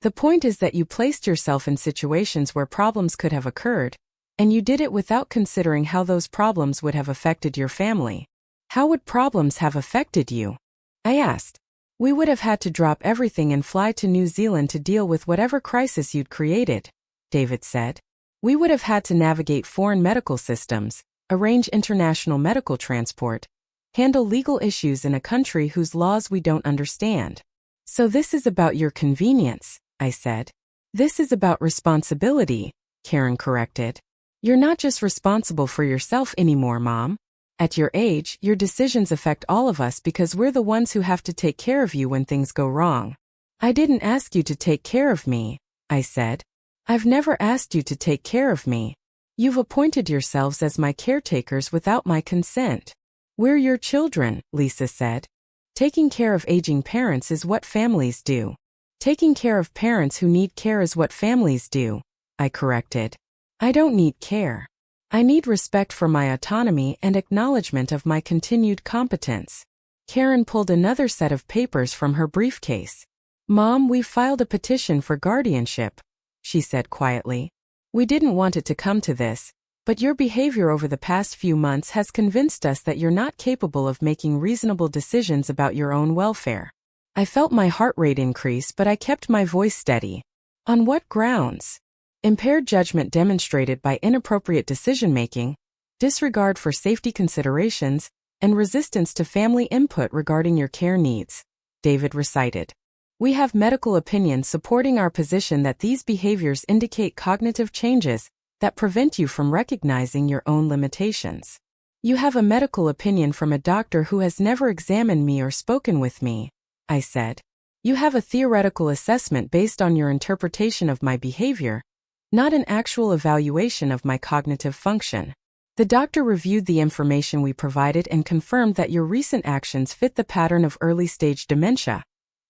"The point is that you placed yourself in situations where problems could have occurred, and you did it without considering how those problems would have affected your family." "How would problems have affected you?" I asked. "We would have had to drop everything and fly to New Zealand to deal with whatever crisis you'd created," David said. "We would have had to navigate foreign medical systems, arrange international medical transport, handle legal issues in a country whose laws we don't understand." "So this is about your convenience," I said. "This is about responsibility," Karen corrected. "You're not just responsible for yourself anymore, Mom. At your age, your decisions affect all of us because we're the ones who have to take care of you when things go wrong." "I didn't ask you to take care of me," I said. "I've never asked you to take care of me. You've appointed yourselves as my caretakers without my consent." "We're your children," Lisa said. "Taking care of aging parents is what families do." "Taking care of parents who need care is what families do," I corrected. "I don't need care. I need respect for my autonomy and acknowledgement of my continued competence." Karen pulled another set of papers from her briefcase. "Mom, we filed a petition for guardianship," she said quietly. "We didn't want it to come to this, but your behavior over the past few months has convinced us that you're not capable of making reasonable decisions about your own welfare." I felt my heart rate increase, but I kept my voice steady. "On what grounds?" "Impaired judgment demonstrated by inappropriate decision-making, disregard for safety considerations, and resistance to family input regarding your care needs," David recited. "We have medical opinions supporting our position that these behaviors indicate cognitive changes that prevent you from recognizing your own limitations." "You have a medical opinion from a doctor who has never examined me or spoken with me," I said. "You have a theoretical assessment based on your interpretation of my behavior, not an actual evaluation of my cognitive function." "The doctor reviewed the information we provided and confirmed that your recent actions fit the pattern of early-stage dementia,"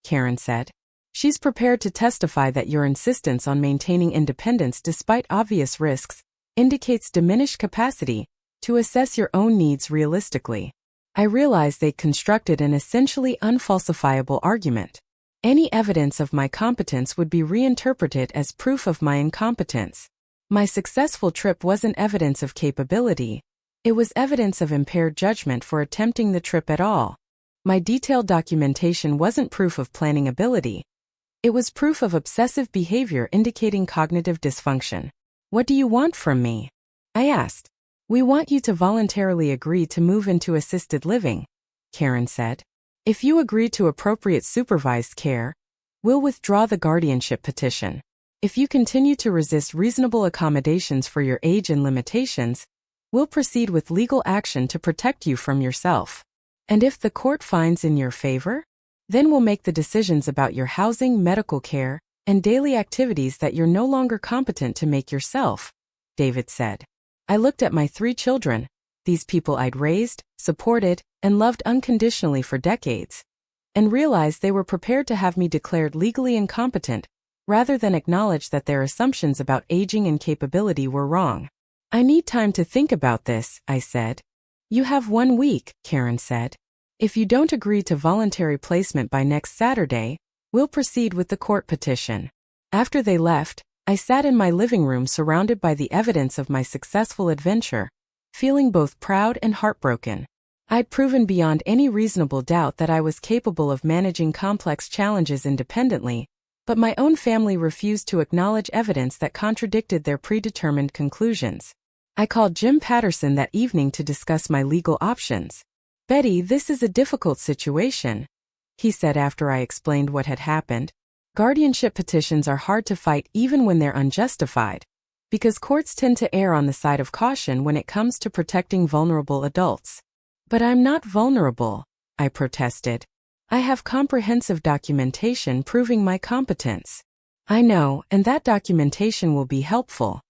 Karen said. She's prepared to testify that your insistence on maintaining independence despite obvious risks indicates diminished capacity to assess your own needs realistically. I realized they constructed an essentially unfalsifiable argument. Any evidence of my competence would be reinterpreted as proof of my incompetence. My successful trip wasn't evidence of capability. It was evidence of impaired judgment for attempting the trip at all. My detailed documentation wasn't proof of planning ability. It was proof of obsessive behavior indicating cognitive dysfunction. What do you want from me? I asked. We want you to voluntarily agree to move into assisted living, Karen said. If you agree to appropriate supervised care, we'll withdraw the guardianship petition. If you continue to resist reasonable accommodations for your age and limitations, we'll proceed with legal action to protect you from yourself. And if the court finds in your favor, then we'll make the decisions about your housing, medical care, and daily activities that you're no longer competent to make yourself, David said. I looked at my 3 children, these people I'd raised, supported, and loved unconditionally for decades, and realized they were prepared to have me declared legally incompetent, rather than acknowledge that their assumptions about aging and capability were wrong. I need time to think about this, I said. You have 1 week, Karen said. If you don't agree to voluntary placement by next Saturday, we'll proceed with the court petition. After they left, I sat in my living room surrounded by the evidence of my successful adventure, feeling both proud and heartbroken. I'd proven beyond any reasonable doubt that I was capable of managing complex challenges independently, but my own family refused to acknowledge evidence that contradicted their predetermined conclusions. I called Jim Patterson that evening to discuss my legal options. Betty, this is a difficult situation, he said after I explained what had happened. Guardianship petitions are hard to fight even when they're unjustified, because courts tend to err on the side of caution when it comes to protecting vulnerable adults. But I'm not vulnerable, I protested. I have comprehensive documentation proving my competence. I know, and that documentation will be helpful.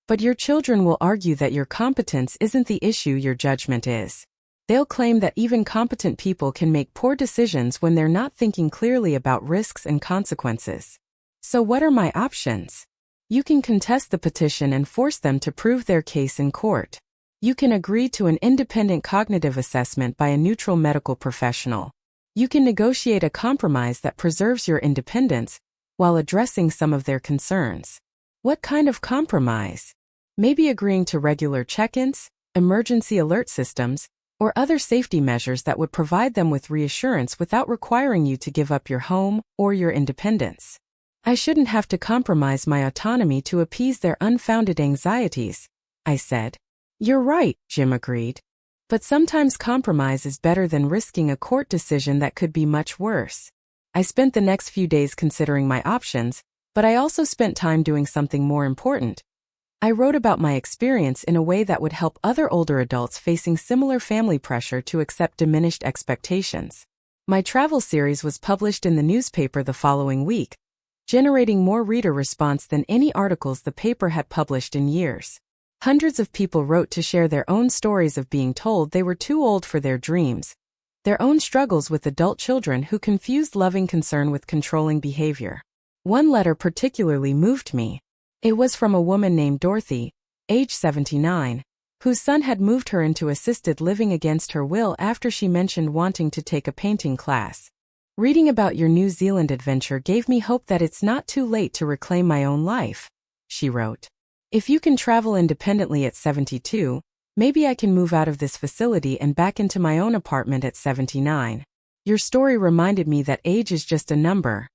But your children will argue that your competence isn't the issue, your judgment is. They'll claim that even competent people can make poor decisions when they're not thinking clearly about risks and consequences. So what are my options? You can contest the petition and force them to prove their case in court. You can agree to an independent cognitive assessment by a neutral medical professional. You can negotiate a compromise that preserves your independence while addressing some of their concerns. What kind of compromise? Maybe agreeing to regular check-ins, emergency alert systems, or other safety measures that would provide them with reassurance without requiring you to give up your home or your independence. I shouldn't have to compromise my autonomy to appease their unfounded anxieties, I said. You're right, Jim agreed. But sometimes compromise is better than risking a court decision that could be much worse. I spent the next few days considering my options, but I also spent time doing something more important. I wrote about my experience in a way that would help other older adults facing similar family pressure to accept diminished expectations. My travel series was published in the newspaper the following week, generating more reader response than any articles the paper had published in years. Hundreds of people wrote to share their own stories of being told they were too old for their dreams, their own struggles with adult children who confused loving concern with controlling behavior. One letter particularly moved me. It was from a woman named Dorothy, age 79, whose son had moved her into assisted living against her will after she mentioned wanting to take a painting class. Reading about your New Zealand adventure gave me hope that it's not too late to reclaim my own life, she wrote. If you can travel independently at 72, maybe I can move out of this facility and back into my own apartment at 79. Your story reminded me that age is just a number.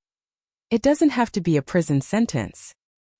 It doesn't have to be a prison sentence.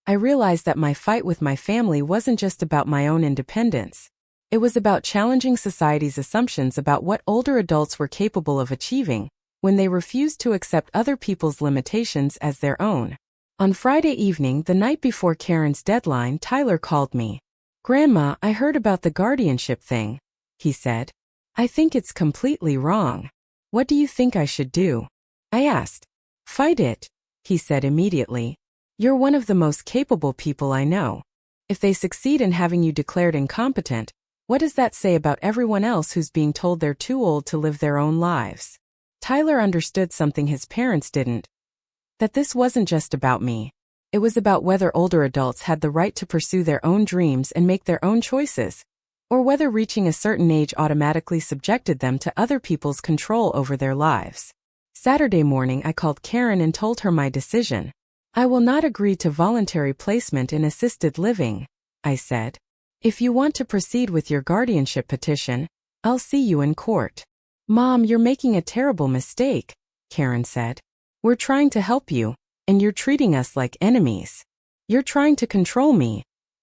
I realized that my fight with my family wasn't just about my own independence. It was about challenging society's assumptions about what older adults were capable of achieving when they refused to accept other people's limitations as their own. On Friday evening, the night before Karen's deadline, Tyler called me. "Grandma, I heard about the guardianship thing," he said. "I think it's completely wrong. What do you think I should do?" I asked. "Fight it," he said immediately. "You're one of the most capable people I know. If they succeed in having you declared incompetent, what does that say about everyone else who's being told they're too old to live their own lives?" Tyler understood something his parents didn't. That this wasn't just about me. It was about whether older adults had the right to pursue their own dreams and make their own choices, or whether reaching a certain age automatically subjected them to other people's control over their lives. Saturday morning, I called Karen and told her my decision. I will not agree to voluntary placement in assisted living, I said. If you want to proceed with your guardianship petition, I'll see you in court. Mom, you're making a terrible mistake, Karen said. We're trying to help you, and you're treating us like enemies. You're trying to control me,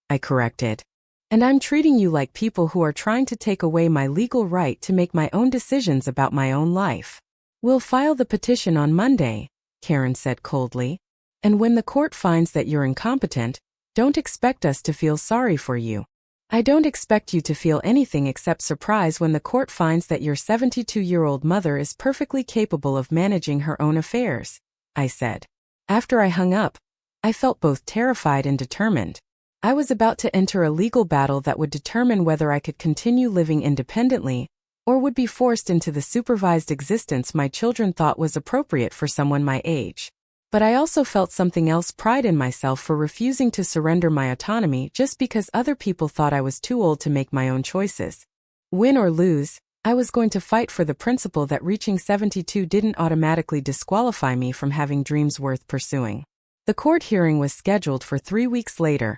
I corrected. And I'm treating you like people who are trying to take away my legal right to make my own decisions about my own life. We'll file the petition on Monday, Karen said coldly. And when the court finds that you're incompetent, don't expect us to feel sorry for you. I don't expect you to feel anything except surprise when the court finds that your 72-year-old mother is perfectly capable of managing her own affairs, I said. After I hung up, I felt both terrified and determined. I was about to enter a legal battle that would determine whether I could continue living independently or would be forced into the supervised existence my children thought was appropriate for someone my age. But I also felt something else: pride in myself for refusing to surrender my autonomy just because other people thought I was too old to make my own choices. Win or lose, I was going to fight for the principle that reaching 72 didn't automatically disqualify me from having dreams worth pursuing. The court hearing was scheduled for 3 weeks later,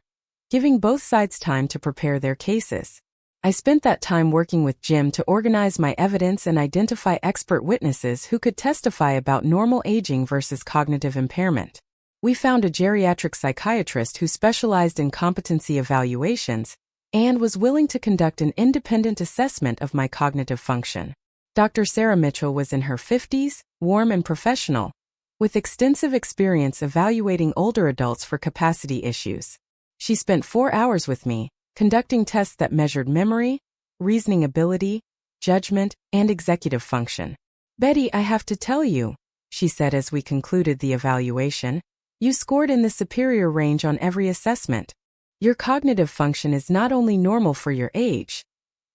giving both sides time to prepare their cases. I spent that time working with Jim to organize my evidence and identify expert witnesses who could testify about normal aging versus cognitive impairment. We found a geriatric psychiatrist who specialized in competency evaluations and was willing to conduct an independent assessment of my cognitive function. Dr. Sarah Mitchell was in her 50s, warm and professional, with extensive experience evaluating older adults for capacity issues. She spent 4 hours with me, conducting tests that measured memory, reasoning ability, judgment, and executive function. "Betty, I have to tell you," she said as we concluded the evaluation, "you scored in the superior range on every assessment. Your cognitive function is not only normal for your age,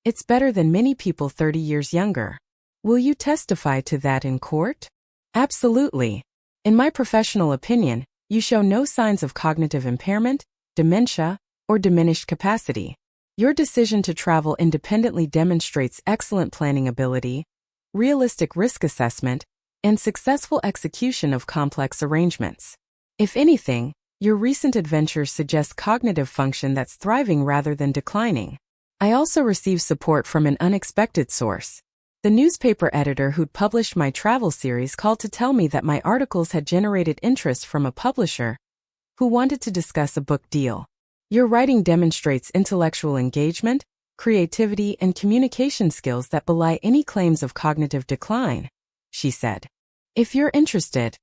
it's better than many people 30 years younger. Will you testify to that in court?" "Absolutely. In my professional opinion, you show no signs of cognitive impairment, dementia, or diminished capacity. Your decision to travel independently demonstrates excellent planning ability, realistic risk assessment, and successful execution of complex arrangements. If anything, your recent adventures suggest cognitive function that's thriving rather than declining." I also received support from an unexpected source. The newspaper editor who'd published my travel series called to tell me that my articles had generated interest from a publisher who wanted to discuss a book deal. "Your writing demonstrates intellectual engagement, creativity, and communication skills that belie any claims of cognitive decline," she said. "If you're interested,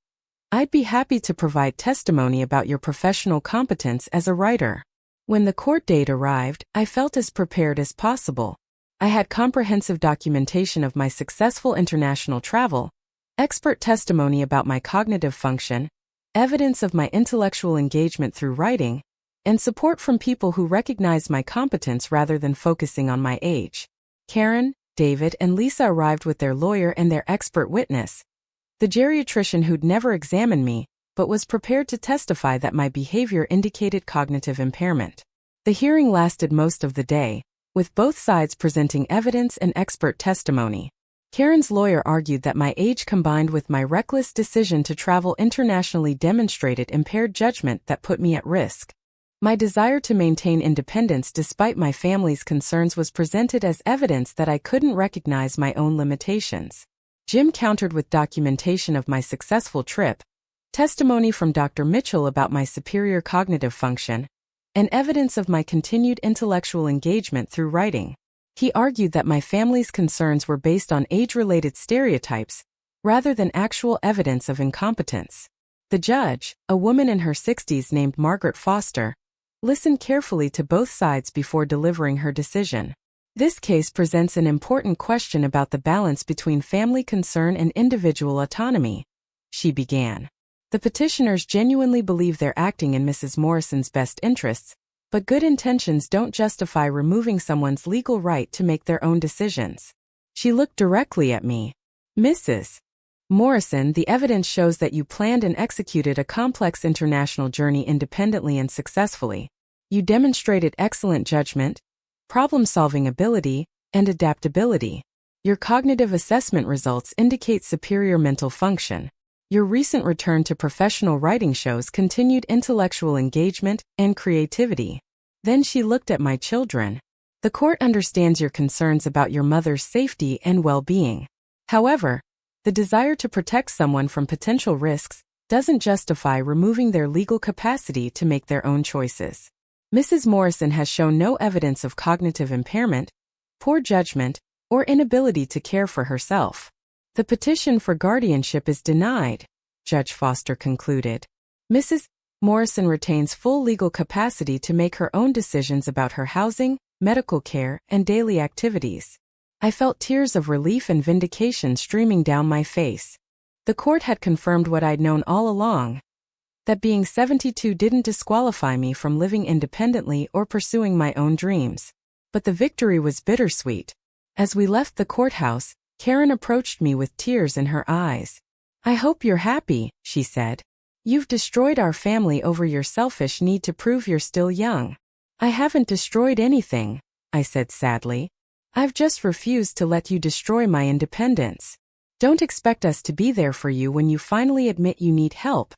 I'd be happy to provide testimony about your professional competence as a writer." When the court date arrived, I felt as prepared as possible. I had comprehensive documentation of my successful international travel, expert testimony about my cognitive function, evidence of my intellectual engagement through writing, and support from people who recognize my competence rather than focusing on my age. Karen, David, and Lisa arrived with their lawyer and their expert witness, the geriatrician who'd never examined me, but was prepared to testify that my behavior indicated cognitive impairment. The hearing lasted most of the day, with both sides presenting evidence and expert testimony. Karen's lawyer argued that my age combined with my reckless decision to travel internationally demonstrated impaired judgment that put me at risk. My desire to maintain independence despite my family's concerns was presented as evidence that I couldn't recognize my own limitations. Jim countered with documentation of my successful trip, testimony from Dr. Mitchell about my superior cognitive function, and evidence of my continued intellectual engagement through writing. He argued that my family's concerns were based on age-related stereotypes, rather than actual evidence of incompetence. The judge, a woman in her 60s named Margaret Foster, listened carefully to both sides before delivering her decision. "This case presents an important question about the balance between family concern and individual autonomy," she began. "The petitioners genuinely believe they're acting in Mrs. Morrison's best interests, but good intentions don't justify removing someone's legal right to make their own decisions." She looked directly at me. "Mrs. Morrison, the evidence shows that you planned and executed a complex international journey independently and successfully. You demonstrated excellent judgment, problem-solving ability, and adaptability. Your cognitive assessment results indicate superior mental function. Your recent return to professional writing shows continued intellectual engagement and creativity. Then she looked at my children. The court understands your concerns about your mother's safety and well-being. However, the desire to protect someone from potential risks doesn't justify removing their legal capacity to make their own choices. Mrs. Morrison has shown no evidence of cognitive impairment, poor judgment, or inability to care for herself. The petition for guardianship is denied, Judge Foster concluded. Mrs. Morrison retains full legal capacity to make her own decisions about her housing, medical care, and daily activities. I felt tears of relief and vindication streaming down my face. The court had confirmed what I'd known all along, that being 72 didn't disqualify me from living independently or pursuing my own dreams. But the victory was bittersweet. As we left the courthouse, Karen approached me with tears in her eyes. "I hope you're happy," she said. "You've destroyed our family over your selfish need to prove you're still young." "I haven't destroyed anything," I said sadly. "I've just refused to let you destroy my independence." "Don't expect us to be there for you when you finally admit you need help,"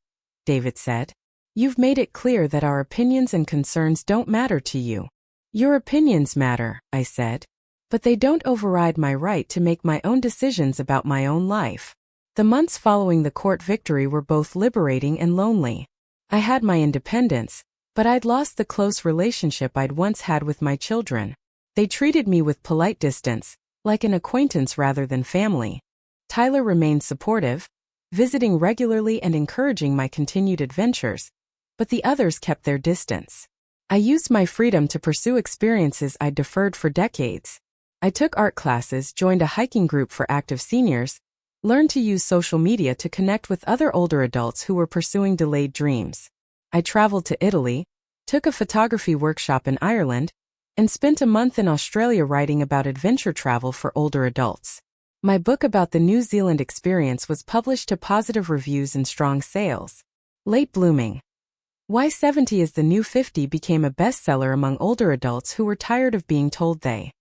David said. "You've made it clear that our opinions and concerns don't matter to you." "Your opinions matter," I said. "But they don't override my right to make my own decisions about my own life." The months following the court victory were both liberating and lonely. I had my independence, but I'd lost the close relationship I'd once had with my children. They treated me with polite distance, like an acquaintance rather than family. Tyler remained supportive, visiting regularly and encouraging my continued adventures, but the others kept their distance. I used my freedom to pursue experiences I'd deferred for decades. I took art classes, joined a hiking group for active seniors, learned to use social media to connect with other older adults who were pursuing delayed dreams. I traveled to Italy, took a photography workshop in Ireland, and spent a month in Australia writing about adventure travel for older adults. My book about the New Zealand experience was published to positive reviews and strong sales. Late blooming. Why 70 is the New 50 became a bestseller among older adults who were tired of being told they